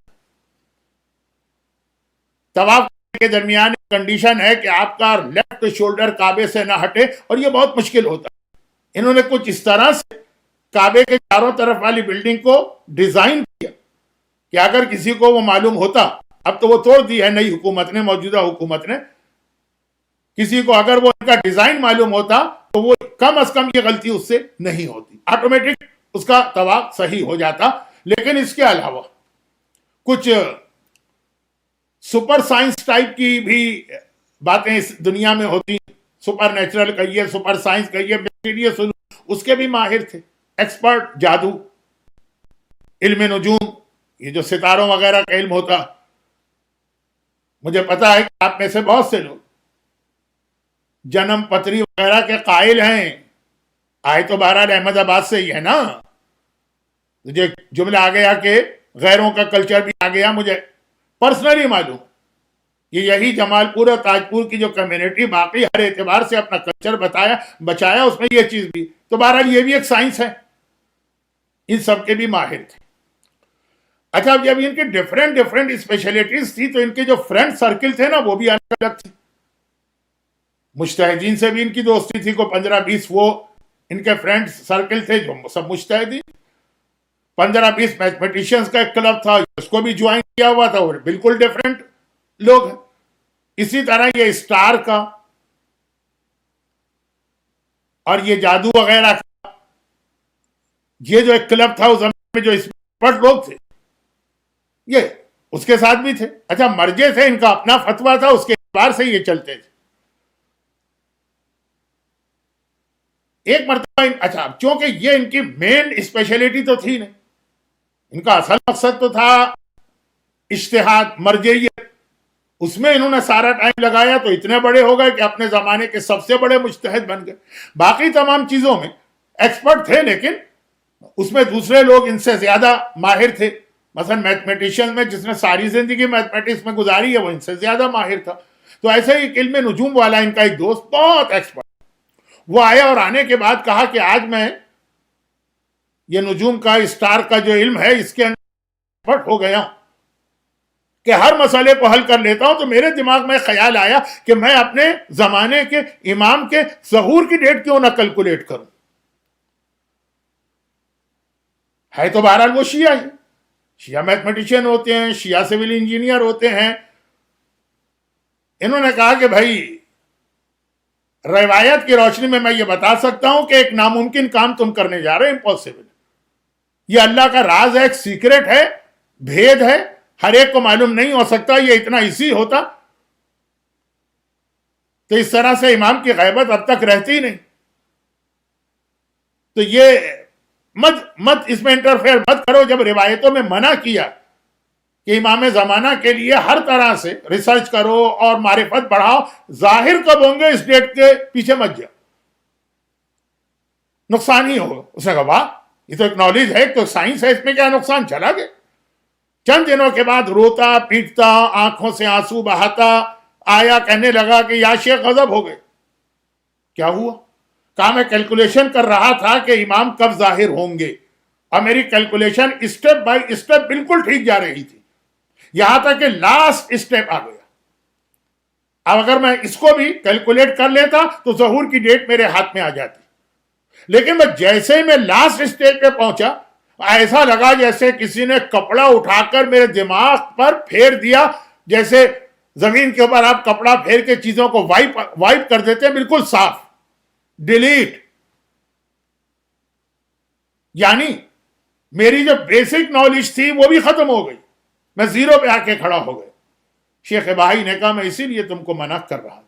طواف کے درمیان کنڈیشن ہے کہ آپ کا لیفٹ شولڈر کعبے سے نہ ہٹے، اور یہ بہت مشکل ہوتا ہے. انہوں نے کچھ اس طرح سے کعبے کے چاروں طرف والی بلڈنگ کو ڈیزائن کیا کہ اگر کسی کو وہ معلوم ہوتا، اب تو وہ توڑ دی ہے نئی حکومت نے، موجودہ حکومت نے، کسی کو اگر وہ ان کا ڈیزائن معلوم ہوتا تو وہ کم از کم یہ غلطی اس سے نہیں ہوتی، آٹومیٹک اس کا طواف صحیح ہو جاتا. لیکن اس کے علاوہ کچھ سپر سائنس ٹائپ کی بھی باتیں اس دنیا میں ہوتی ہیں. سپر نیچرل کہیے، سپر سائنس کہیے، میسٹیریس، اس کے بھی ماہر تھے، ایکسپرٹ. جادو، علم نجوم، یہ جو ستاروں وغیرہ کا علم ہوتا. مجھے پتا ہے کہ آپ میں سے بہت سے لوگ جنم پتری وغیرہ کے قائل ہیں. آئے تو بہرحال احمد آباد سے ہی ہے نا. مجھے جملہ آ گیا کہ غیروں کا کلچر بھی آ گیا. مجھے پرسنلی معلوم کہ یہی جمال پور اور تاج پور کی جو کمیونٹی باقی ہر اعتبار سے اپنا کلچر بچایا، اس میں یہ چیز بھی. تو بہرحال یہ بھی ایک سائنس ہے. ان سب کے بھی ماہر تھے. اچھا، جب ان کے ڈیفرنٹ اسپیشلٹیز تھی تو ان کے جو فرینڈ سرکل تھے نا وہ بھی الگ الگ تھے. مجتہدین سے بھی ان کی دوستی تھی، کو 15-20 وہ ان کے فرینڈ سرکل تھے جو سب مجتہدین، 15-20 میتھمیٹیشینز کا ایک کلب تھا، اس کو بھی جوائن کیا ہوا تھا، اور بالکل ڈیفرنٹ لوگ ہیں۔ اسی طرح یہ اسٹار کا اور یہ جادو وغیرہ کا یہ جو ایک کلب تھا اس زمانے میں، جو ایکسپرٹ لوگ تھے یہ اس کے ساتھ بھی تھے۔ اچھا مرجے تھے، ان کا اپنا فتویٰ تھا، اس کے اعتبار سے یہ چلتے تھے۔ ایک مرتبہ اچھا چونکہ یہ ان کی مین اسپیشلٹی تو تھی نہیں، ان کا اصل مقصد تو تھا اجتہاد، مرجعیت، اس میں انہوں نے سارا ٹائم لگایا تو اتنے بڑے ہو گئے کہ اپنے زمانے کے سب سے بڑے مجتہد بن گئے۔ باقی تمام چیزوں میں ایکسپرٹ تھے، لیکن اس میں دوسرے لوگ ان سے زیادہ ماہر تھے۔ مثلا میتھمیٹیشین میں جس نے ساری زندگی میتھمیٹکس میں گزاری ہے وہ ان سے زیادہ ماہر تھا۔ تو ایسے ہی علم نجوم والا ان کا ایک دوست بہت ایکسپرٹ، وہ آیا اور آنے کے بعد کہا کہ آج میں یہ نجوم کا، اسٹار کا جو علم ہے اس کے اندر ایکسپرٹ ہو گیا ہوں کہ ہر مسئلے کو حل کر لیتا ہوں۔ تو میرے دماغ میں خیال آیا کہ میں اپنے زمانے کے امام کے ظہور کی ڈیٹ کیوں نہ کیلکولیٹ کروں۔ ہے تو بہرحال وہ شیعہ ہی، شیعہ میتھمیٹیشین ہوتے ہیں، شیعہ سول انجینئر ہوتے ہیں۔ انہوں نے کہا کہ بھائی روایت کی روشنی میں یہ بتا سکتا ہوں کہ ایک ناممکن کام تم کرنے جا رہے، امپاسبل، یہ اللہ کا راز ہے، ایک سیکرٹ ہے، بھید ہے، ہر ایک کو معلوم نہیں ہو سکتا، یہ اتنا ایزی ہوتا تو اس طرح سے امام کی غیبت اب تک رہتی نہیں۔ تو یہ مت اس میں انٹرفیئر مت کرو۔ جب روایتوں میں منع کیا کہ امام زمانہ کے لیے ہر طرح سے ریسرچ کرو اور معرفت بڑھاؤ، ظاہر کب ہوں گے اس ڈیٹ کے پیچھے مت جاؤ، نقصان ہی ہوگا۔ اس نے کہا واہ، یہ تو ایک نالج ہے، تو سائنس ہے، اس میں کیا نقصان؟ چلا گیا۔ چند دنوں کے بعد روتا پیٹتا، آنکھوں سے آنسو بہاتا آیا، کہنے لگا کہ یا شیخ غضب ہو گئے۔ کیا ہوا؟ کہا میں کیلکولیشن کر رہا تھا کہ امام کب ظاہر ہوں گے، اور میری کیلکولیشن اسٹیپ بائی اسٹیپ بالکل ٹھیک جا رہی تھی، یہاں تک کہ لاسٹ اسٹیپ آ گیا۔ اب اگر میں اس کو بھی کیلکولیٹ کر لیتا تو ظہور کی ڈیٹ میرے ہاتھ میں آ جاتی، لیکن میں جیسے میں لاسٹ اسٹیج پہ پہنچا، ایسا لگا جیسے کسی نے کپڑا اٹھا کر میرے دماغ پر پھیر دیا، جیسے زمین کے اوپر آپ کپڑا پھیر کے چیزوں کو وائپ کر دیتے ہیں، بالکل صاف، ڈیلیٹ۔ یعنی میری جو بیسک نالج تھی وہ بھی ختم ہو گئی، میں زیرو پہ آ کے کھڑا ہو گیا۔ شیخ بہائی نے کہا میں اسی لیے تم کو منع کر رہا ہوں،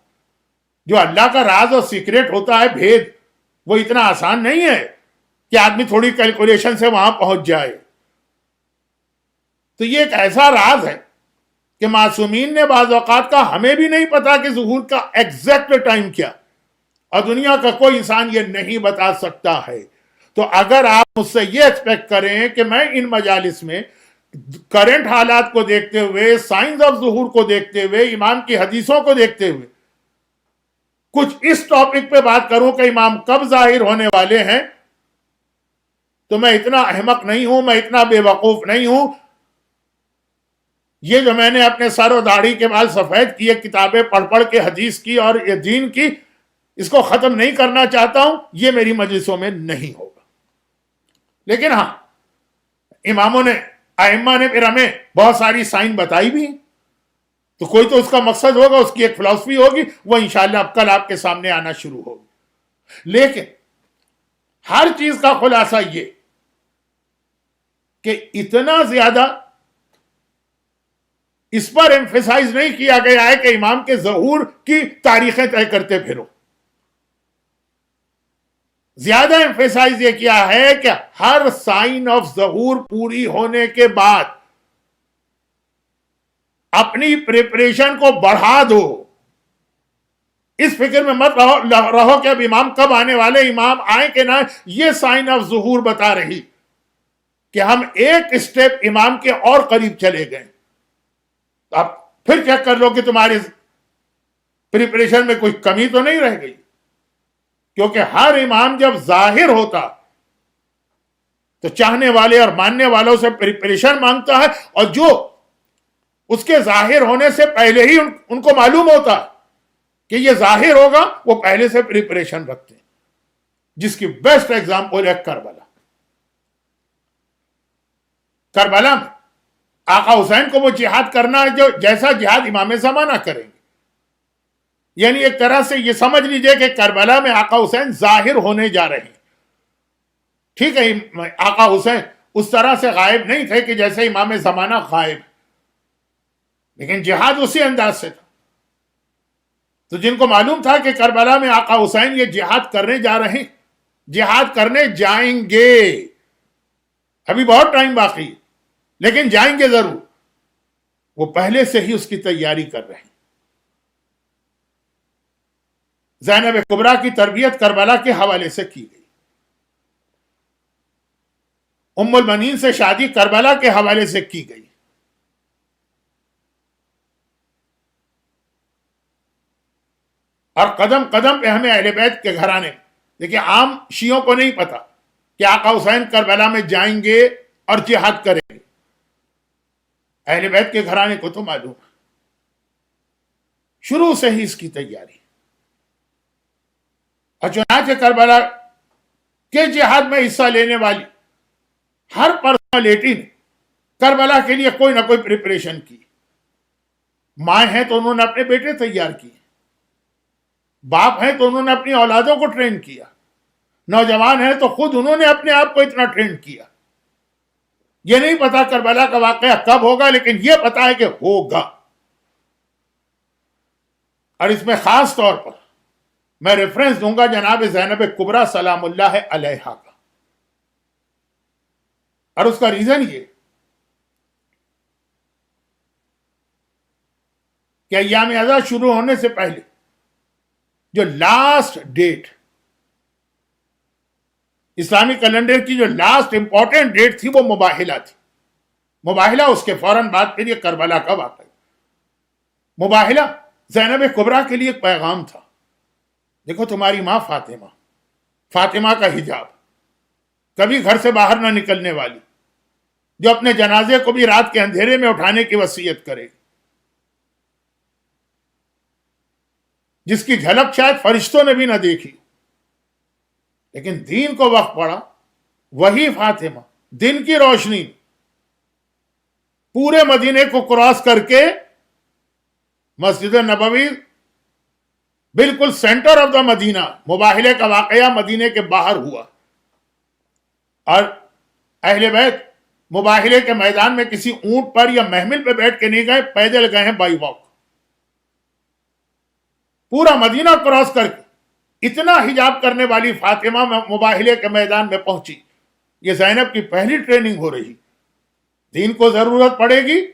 جو اللہ کا راز اور سیکریٹ ہوتا ہے، بھید، وہ اتنا آسان نہیں ہے کہ آدمی تھوڑی کیلکولیشن سے وہاں پہنچ جائے۔ تو یہ ایک ایسا راز ہے کہ معصومین نے بعض اوقات کا ہمیں بھی نہیں پتا کہ ظہور کا ایگزیکٹ ٹائم کیا، اور دنیا کا کوئی انسان یہ نہیں بتا سکتا ہے۔ تو اگر آپ مجھ سے یہ ایکسپیکٹ کریں کہ میں ان مجالس میں کرنٹ حالات کو دیکھتے ہوئے، سائنس آف ظہور کو دیکھتے ہوئے، امام کی حدیثوں کو دیکھتے ہوئے کچھ اس ٹاپک پہ بات کروں کہ امام کب ظاہر ہونے والے ہیں، تو میں اتنا احمق نہیں ہوں، میں اتنا بے وقوف نہیں ہوں۔ یہ جو میں نے اپنے سر و داڑھی کے بال سفید کیے، کتابیں پڑھ پڑھ کے حدیث کی اور یہ دین کی، اس کو ختم نہیں کرنا چاہتا ہوں، یہ میری مجلسوں میں نہیں ہوگا۔ لیکن ہاں، اماموں نے، ائمہ نے پھر ہمیں بہت ساری سائن بتائی بھی ہیں، تو کوئی تو اس کا مقصد ہوگا، اس کی ایک فلسفی ہوگی، وہ انشاءاللہ اب کل آپ کے سامنے آنا شروع ہوگی۔ لیکن ہر چیز کا خلاصہ یہ کہ اتنا زیادہ اس پر ایمفیسائز نہیں کیا گیا ہے کہ امام کے ظہور کی تاریخیں طے کرتے پھرو۔ زیادہ ایمفیسائز یہ کیا ہے کہ ہر سائن آف ظہور پوری ہونے کے بعد اپنی پریپریشن کو بڑھا دو۔ اس فکر میں مت رہو کہ اب امام کب آنے والے، امام آئیں کہ نہ، یہ سائن آف ظہور بتا رہی کہ ہم ایک اسٹیپ امام کے اور قریب چلے گئے۔ اب پھر چیک کر لو کہ تمہاری پریپریشن میں کوئی کمی تو نہیں رہ گئی، کیونکہ ہر امام جب ظاہر ہوتا تو چاہنے والے اور ماننے والوں سے پریپریشن مانگتا ہے، اور جو اس کے ظاہر ہونے سے پہلے ہی ان کو معلوم ہوتا ہے کہ یہ ظاہر ہوگا، وہ پہلے سے پریپریشن رکھتے ہیں، جس کی بیسٹ ایگزامپل ہے کربلا۔ کربلا میں آقا حسین کو وہ جہاد کرنا ہے جو جیسا جہاد امام زمانہ کریں گے، یعنی ایک طرح سے یہ سمجھ لیجئے کہ کربلا میں آقا حسین ظاہر ہونے جا رہے ہیں۔ ٹھیک ہے، آقا حسین اس طرح سے غائب نہیں تھے کہ جیسے امام زمانہ غائب، لیکن جہاد اسی انداز سے تھا۔ تو جن کو معلوم تھا کہ کربلا میں آقا حسین یہ جہاد کرنے جا رہے ہیں، جہاد کرنے جائیں گے، ابھی بہت ٹائم باقی ہے لیکن جائیں گے ضرور، وہ پہلے سے ہی اس کی تیاری کر رہے ہیں۔ زینب کبریٰ کی تربیت کربلا کے حوالے سے کی گئی، ام المؤمنین سے شادی کربلا کے حوالے سے کی گئی۔ اور قدم قدم پہ ہمیں اہل بیت کے گھرانے، دیکھیں عام شیعوں کو نہیں پتا کہ آقا حسین کربلا میں جائیں گے اور جہاد کریں گے، اہل بیت کے گھرانے کو تو معلوم ہے، شروع سے ہی اس کی تیاری۔ اور چنانچہ کربلا کے جہاد میں حصہ لینے والی ہر پرسنالٹی نے کربلا کے لیے کوئی نہ کوئی پریپریشن کی۔ ماں ہیں تو انہوں نے اپنے بیٹے تیار کیے، باپ ہیں تو انہوں نے اپنی اولادوں کو ٹرین کیا، نوجوان ہیں تو خود انہوں نے اپنے آپ کو اتنا ٹرین کیا۔ یہ نہیں پتا کربلا کا واقعہ کب ہوگا، لیکن یہ پتا ہے کہ ہوگا۔ اور اس میں خاص طور پر میں ریفرنس دوں گا جناب زینب کبریٰ سلام اللہ علیہا کا، اور اس کا ریزن یہ کہ ایام ازا شروع ہونے سے پہلے جو لاسٹ ڈیٹ اسلامی کیلنڈر کی جو لاسٹ امپورٹنٹ ڈیٹ تھی وہ مباہلہ تھی۔ مباہلہ اس کے فوراً بعد پھر یہ کربلا کا واقعہ۔ مباہلہ زینب کبریٰ کے لیے ایک پیغام تھا، دیکھو تمہاری ماں فاطمہ، فاطمہ کا حجاب، کبھی گھر سے باہر نہ نکلنے والی، جو اپنے جنازے کو بھی رات کے اندھیرے میں اٹھانے کی وصیت کرے، جس کی جھلک شاید فرشتوں نے بھی نہ دیکھی، لیکن دین کو وقت پڑا، وہی فاطمہ دن کی روشنی پورے مدینے کو کراس کر کے مسجد نبوی بالکل سینٹر آف دا مدینہ، مباہلے کا واقعہ مدینے کے باہر ہوا، اور اہل بیت مباہلے کے میدان میں کسی اونٹ پر یا محمل پہ بیٹھ کے نہیں گئے، پیدل گئے ہیں بائی واک، پورا مدینہ کراس کر کے۔ اتنا حجاب کرنے والی فاطمہ مباہلے کے میدان میں پہنچی۔ یہ زینب کی پہلی ٹریننگ ہو رہی، دین کو ضرورت پڑے گی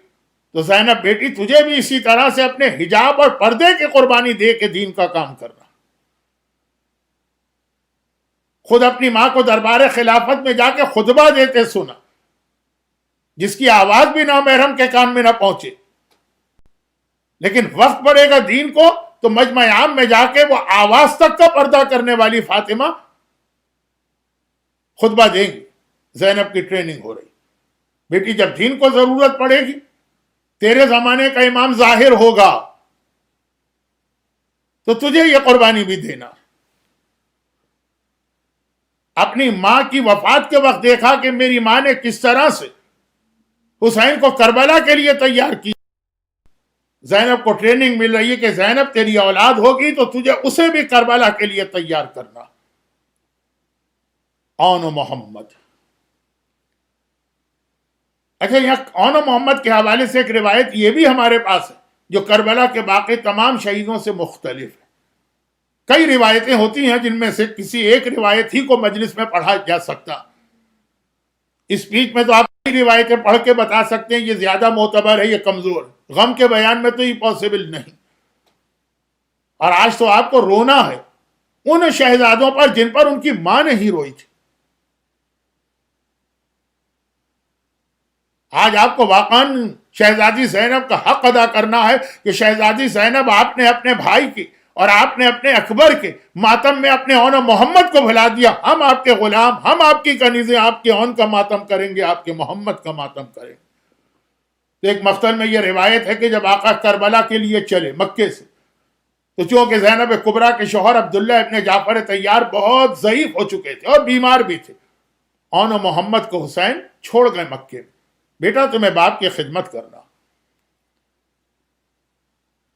تو زینب بیٹی تجھے بھی اسی طرح سے اپنے حجاب اور پردے کی قربانی دے کے دین کا کام کرنا۔ خود اپنی ماں کو دربار خلافت میں جا کے خطبہ دیتے سنا، جس کی آواز بھی نامحرم کے کان میں نہ پہنچے، لیکن وقت پڑے گا دین کو تو مجمع عام میں جا کے وہ آواز تک کا پردہ کرنے والی فاطمہ خطبہ دیں گی۔ زینب کی ٹریننگ ہو رہی، بیٹی جب دین کو ضرورت پڑے گی، تیرے زمانے کا امام ظاہر ہوگا تو تجھے یہ قربانی بھی دینا۔ اپنی ماں کی وفات کے وقت دیکھا کہ میری ماں نے کس طرح سے حسین کو کربلا کے لیے تیار کی۔ زینب کو ٹریننگ مل رہی ہے کہ زینب تیری اولاد ہوگی تو تجھے اسے بھی کربلا کے لیے تیار کرنا۔ اون محمد، اچھا یہاں اون محمد کے حوالے سے ایک روایت یہ بھی ہمارے پاس ہے جو کربلا کے باقی تمام شہیدوں سے مختلف ہے۔ کئی روایتیں ہوتی ہیں جن میں سے کسی ایک روایت ہی کو مجلس میں پڑھا جا سکتا، اسپیچ میں تو آپ کئی روایتیں پڑھ کے بتا سکتے ہیں یہ زیادہ معتبر ہے، یہ کمزور ہے، غم کے بیان میں تو یہ پاسبل نہیں۔ اور آج تو آپ کو رونا ہے ان شہزادوں پر جن پر ان کی ماں نہیں روئی تھی۔ آج آپ کو واقعاً شہزادی زینب کا حق ادا کرنا ہے کہ شہزادی زینب آپ نے اپنے بھائی کی اور آپ نے اپنے اکبر کے ماتم میں اپنے اون محمد کو بھلا دیا۔ ہم آپ کے غلام، ہم آپ کی کنیزیں، آپ کے اون کا ماتم کریں گے، آپ کے محمد کا ماتم کریں گے۔ تو ایک مقتل میں یہ روایت ہے کہ جب آقا کربلا کے لیے چلے مکے سے تو چونکہ زینب کبریٰ کے شوہر عبداللہ ابن جعفر طیار بہت ضعیف ہو چکے تھے اور بیمار بھی تھے، اون محمد کو حسین چھوڑ گئے مکے میں، بیٹا تمہیں باپ کی خدمت کرنا۔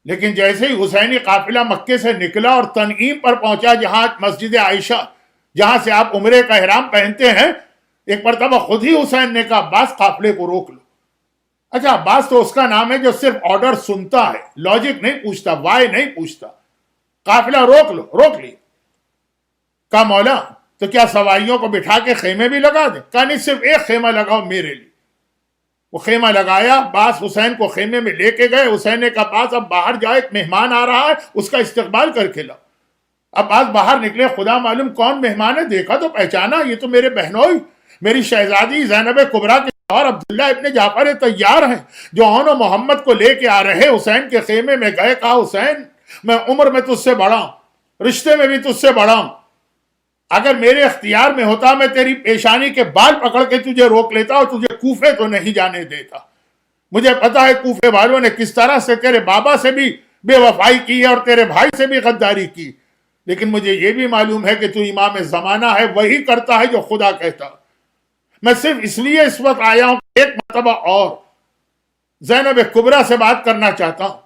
لیکن جیسے ہی حسینی قافلہ مکے سے نکلا اور تنعیم پر پہنچا، جہاں مسجد عائشہ جہاں سے آپ عمرے کا احرام پہنتے ہیں، ایک مرتبہ خود ہی حسین نے کہا عباس قافلے کو روک لو۔ اچھا، عباس تو اس کا نام ہے جو صرف آرڈر سنتا ہے، لاجک نہیں پوچھتا، وائی نہیں پوچھتا۔ قافلہ روک لو، روک لی۔ کہا مولا تو کیا سواریوں کو بٹھا کے خیمے بھی لگا دیں؟ کہا نہیں، صرف ایک خیمہ لگاؤ میرے لیے۔ وہ خیمہ لگایا، عباس حسین کو خیمے میں لے کے گئے۔ حسین نے کہا عباس اب باہر جاؤ، ایک مہمان آ رہا ہے، اس کا استقبال کر کے لاؤ۔ عباس باہر نکلے، خدا معلوم کون مہمان ہے، دیکھا تو پہچانا، یہ تو میرے بہنوئی، میری شہزادی زینب کبریٰ کے اور عبداللہ ابن جعفر طیار ہیں، جو اون و محمد کو لے کے آ رہے حسین کے خیمے میں گئے۔ کہا حسین میں عمر میں تجھ سے بڑا ہوں، رشتے میں بھی تجھ سے بڑا ہوں، اگر میرے اختیار میں ہوتا میں تیری پیشانی کے بال پکڑ کے تجھے روک لیتا اور تجھے کوفے تو نہیں جانے دیتا۔ مجھے پتا ہے کوفے والوں نے کس طرح سے تیرے بابا سے بھی بے وفائی کی ہے اور تیرے بھائی سے بھی غداری کی، لیکن مجھے یہ بھی معلوم ہے کہ تو امام زمانہ ہے، وہی کرتا ہے جو خدا کہتا۔ میں صرف اس لیے اس وقت آیا ہوں کہ ایک مرتبہ اور زینب کبریٰ سے بات کرنا چاہتا ہوں۔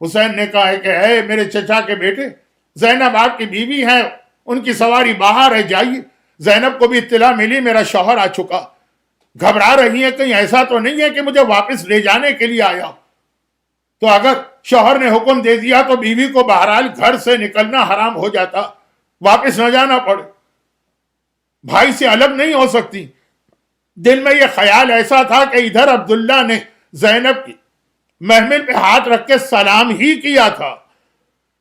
حسین نے کہا ہے کہ اے میرے چچا کے بیٹے، زینب آپ کی بیوی ہیں، ان کی سواری باہر ہے، جائیے۔ زینب کو بھی اطلاع ملی میرا شوہر آ چکا، گھبرا رہی ہیں، کہیں ایسا تو نہیں ہے کہ مجھے واپس لے جانے کے لیے آیا ہوں۔ تو اگر شوہر نے حکم دے دیا تو بیوی کو بہرحال گھر سے نکلنا حرام ہو جاتا، واپس نہ جانا پڑے، بھائی سے الگ نہیں ہو سکتی۔ دل میں یہ خیال ایسا تھا کہ ادھر عبداللہ نے زینب کی محمل پہ ہاتھ رکھ کے سلام ہی کیا تھا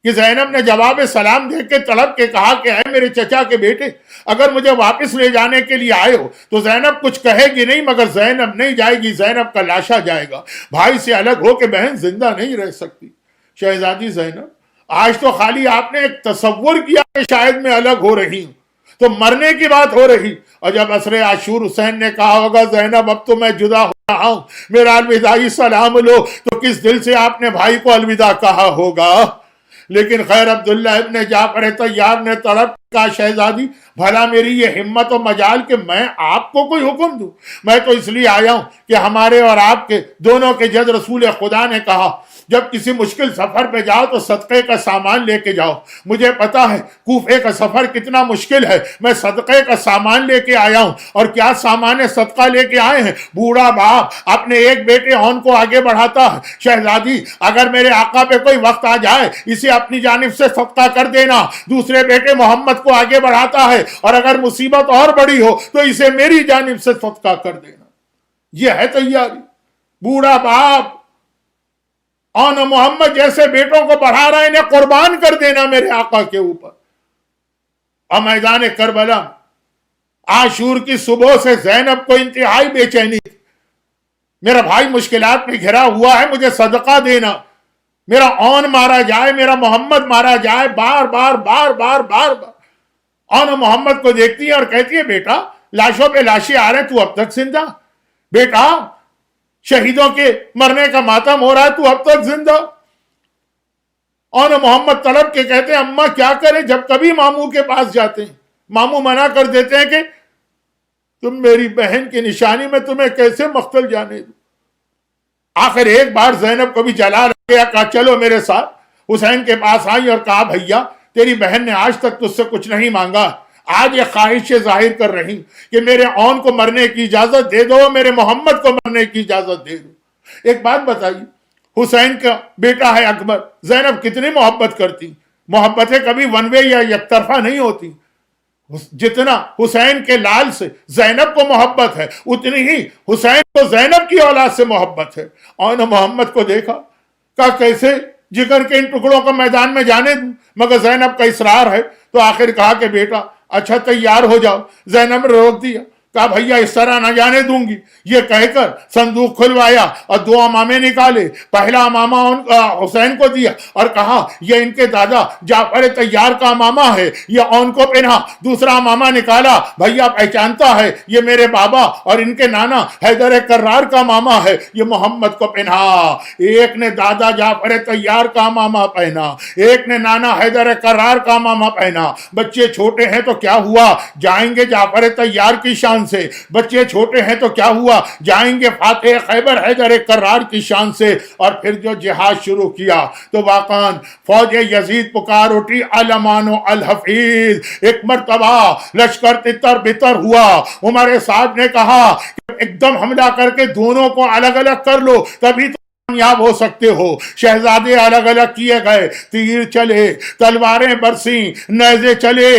کہ زینب نے جواب سلام دے کے تڑپ کے کہا کہ اے میرے چچا کے بیٹے، اگر مجھے واپس لے جانے کے لیے آئے ہو تو زینب کچھ کہے گی نہیں، مگر زینب نہیں جائے گی، زینب کا لاشا جائے گا، بھائی سے الگ ہو کے بہن زندہ نہیں رہ سکتی۔ شہزادی زینب، آج تو خالی آپ نے ایک تصور کیا کہ شاید میں الگ ہو رہی ہوں، تو مرنے کی بات ہو رہی، اور جب عصر عاشور حسین نے کہا ہوگا زینب اب تو میں جدا ہو رہا ہوں، میرا الوداعی سلام لو، تو کس دل سے آپ نے بھائی کو الوداع کہا ہوگا۔ لیکن خیر عبداللہ ابن جعفر طیار نے تڑپ کہا شہزادی بھلا میری یہ ہمت و مجال کہ میں آپ کو کوئی حکم دوں، میں تو اس لیے آیا ہوں کہ ہمارے اور آپ کے دونوں کے جد رسول خدا نے کہا جب کسی مشکل سفر پہ جاؤ تو صدقے کا سامان لے کے جاؤ۔ مجھے پتا ہے کوفے کا سفر کتنا مشکل ہے، میں صدقے کا سامان لے کے آیا ہوں، اور کیا سامان صدقہ لے کے آئے ہیں؟ بوڑھا باپ اپنے ایک بیٹے اون کو آگے بڑھاتا ہے، شہزادی اگر میرے آقا پہ کوئی وقت آ جائے اسے اپنی جانب سے صدقہ کر دینا۔ دوسرے بیٹے محمد کو آگے بڑھاتا ہے، اور اگر مصیبت اور بڑی ہو تو اسے میری جانب سے صدقہ کر دینا۔ یہ ہے تیاری۔ بوڑھا باپ اون محمد جیسے بیٹوں کو بڑھا رہا ہے، انہیں قربان کر دینا میرے آقا کے اوپر۔ اور میدان کربلا عاشور کی صبح سے زینب کو انتہائی بے چینی تھی، میرا بھائی مشکلات میں گھرا ہوا ہے، مجھے صدقہ دینا، میرا اون مارا جائے، میرا محمد مارا جائے، بار بار بار بار بار بار اون محمد کو دیکھتی ہے اور کہتی ہے بیٹا لاشوں پہ لاشیں آ رہے، تو اب تک زندہ، بیٹا شہیدوں کے مرنے کا ماتم ہو رہا ہے، تو اب تک زندہ۔ اون محمد تڑپ کے کہتے ہیں اماں کیا کریں، جب کبھی ماموں کے پاس جاتے ہیں ماموں منع کر دیتے ہیں کہ تم میری بہن کی نشانی میں تمہیں کیسے مقتل جانے دوں۔ آخر ایک بار زینب کو بھی جلا گیا، کہا چلو میرے ساتھ۔ حسین کے پاس آئی اور کہا بھیا تیری بہن نے آج تک تجھ سے کچھ نہیں مانگا، آج یہ خواہش ظاہر کر رہی کہ میرے اون کو مرنے کی اجازت دے دو، میرے محمد کو مرنے کی اجازت دے دو۔ ایک بات بتائیے، حسین کا بیٹا ہے اکبر، زینب کتنی محبت کرتی، محبتیں کبھی ون وے یا یک طرفہ نہیں ہوتی۔ جتنا حسین کے لال سے زینب کو محبت ہے اتنی ہی حسین کو زینب کی اولاد سے محبت ہے۔ اون محمد کو دیکھا، کہا کیسے جگر کے ان ٹکڑوں کو میدان میں جانے دوں، مگر زینب کا اصرار ہے، تو آخر کہا کہ بیٹا اچھا تیار ہو جاؤ۔ زینب نے روک دیا، کہا بھیا اس طرح نہ جانے دوں گی. یہ کہہ کر صندوق کھلوایا اور 2 امامے نکالے. پہلا امامہ حسین کو دیا اور کہا یہ ان کے دادا جعفر طیار کا امامہ ہے, یہ ان کو پہنا. دوسرا امامہ نکالا, بھیا پہچانتا ہے یہ میرے بابا اور ان کے نانا حیدر کرار کا امامہ ہے, یہ محمد کو پہنا. ایک نے دادا جعفر طیار کا امامہ پہنا, ایک نے نانا حیدر کرار کا امامہ پہنا. بچے چھوٹے ہیں تو کیا ہوا, جائیں گے جعفر طیار کی شان سے. بچے چھوٹے ہیں تو کیا ہوا, جائیں گے فاتح خیبر حیدر کرار کی شان سے. اور پھر جو جہاد شروع کیا تو واقعاً فوج یزید پکار اٹھی علمان و الحفیظ. ایک مرتبہ لشکر تتر بتر ہوا. عمر سعد نے کہا کہ ایک دم حملہ کر کے دونوں کو الگ الگ کر لو, تبھی تو کامیاب ہو سکتے ہو. شہزادے الگ الگ کیے گئے, تیر چلے, تلواریں برسیں, نیزے چلے,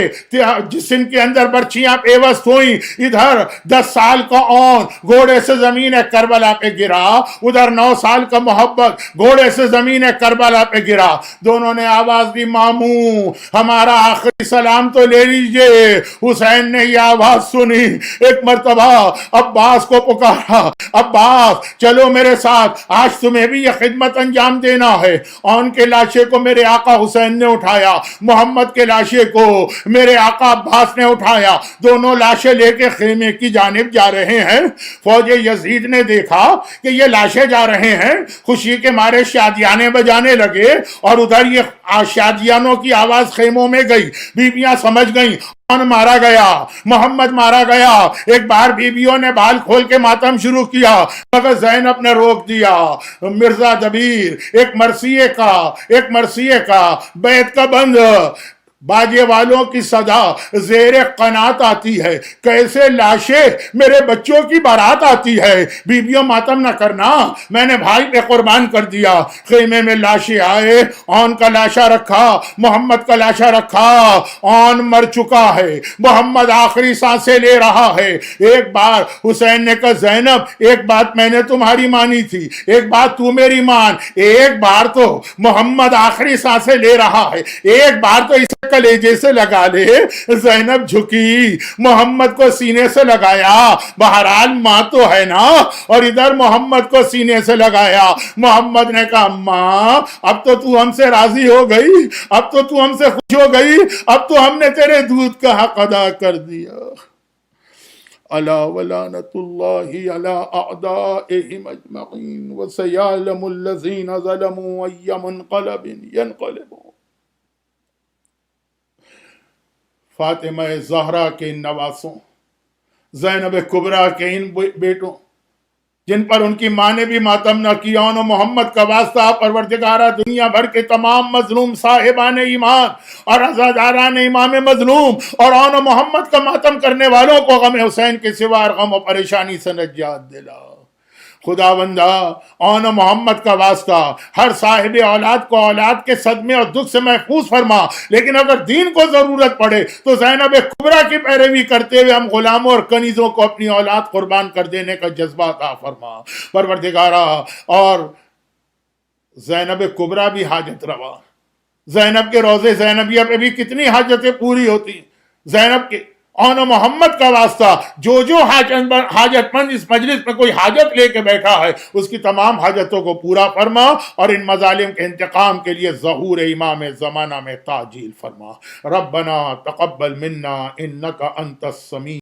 جسم کے اندر برچیاں پیوست ہوئیں. ادھر 10 سال کا اون گھوڑے سے زمین کربلا پہ گرا, ادھر 9 سال کا محبت گھوڑے سے زمین کربلا پہ گرا. دونوں نے آواز دی, ماموں ہمارا آخری سلام تو لے لیجئے. حسین نے یہ آواز سنی, ایک مرتبہ عباس کو پکارا, عباس چلو میرے ساتھ, آج تمہیں بھی یہ خدمت انجام دینا ہے. اون کے لاشے کو میرے آقا حسین نے اٹھایا, محمد کے لاشے کو میرے آقا عباس نے اٹھایا. دونوں لاشیں لے کے خیمے کی جانب جا رہے ہیں. فوج یزید نے دیکھا کہ یہ لاشیں جا رہے ہیں, خوشی کے مارے شادیانے بجانے لگے, اور ادھر یہ شادیانوں کی آواز خیموں میں گئی. بیویاں سمجھ گئیں مارا گیا, محمد مارا گیا. ایک بار بیویوں نے بال کھول کے ماتم شروع کیا, مگر زینب نے روک دیا. مرزا دبیر ایک مرثیے کا بیت کا بند, باجے والوں کی صدا زیر قنات آتی ہے, کیسے لاشیں میرے بچوں کی بارات آتی ہے. بیویوں ماتم نہ کرنا, میں نے بھائی پہ قربان کر دیا. خیمے میں لاشیں آئے, اون کا لاشا رکھا, محمد کا لاشا رکھا. اون مر چکا ہے, محمد آخری سانسیں لے رہا ہے. ایک بار حسین نے کہا زینب ایک بات میں نے تمہاری مانی تھی, ایک بات تو میری مان. ایک بار تو محمد آخری سانسیں لے رہا ہے, ایک بار تو اسے کلیجے سے لگا لے. زینب جھکی, محمد کو سینے سے لگایا. بہرحال ماں تو ہے نا, اور ادھر محمد کو سینے سے لگایا. محمد نے کہا ماں اب تو تو ہم سے راضی ہو گئی, اب تو تو ہم سے خوش ہو گئی, اب تو ہم نے تیرے دودھ کا حق ادا کر دیا. الا ولعنۃ اللہ علی اعدائہم اجمعین وسیعلم الذین ظلموا ای منقلب ینقلبون. فاطمہ زہرا کے ان نواسوں, زینب کبریٰ کے ان بیٹوں جن پر ان کی ماں نے بھی ماتم نہ کیا, ان محمد کا واسطہ پروردگارہ دنیا بھر کے تمام مظلوم صاحبان ایمان اور عزاداران امام مظلوم اور ان محمد کا ماتم کرنے والوں کو غم حسین کے سوا غم و پریشانی سے نجات دلا. خدا بندہ اون محمد کا واسطہ ہر صاحب اولاد کو اولاد کے صدمے اور دکھ سے محفوظ فرما. لیکن اگر دین کو ضرورت پڑے تو زینب کبریٰ کی پیروی کرتے ہوئے ہم غلاموں اور کنیزوں کو اپنی اولاد قربان کر دینے کا جذبہ عطا فرما پروردگارہ. اور زینب کبریٰ بھی حاجت روا, زینب کے روضے زینبیہ پہ بھی کتنی حاجتیں پوری ہوتی. زینب کے اون محمد کا واسطہ جو حاجت مند اس مجلس میں کوئی حاجت لے کے بیٹھا ہے, اس کی تمام حاجتوں کو پورا فرما, اور ان مظالم کے انتقام کے لیے ظہور امام زمانہ میں تعجیل فرما. ربنا تقبل منا انک انت السمیع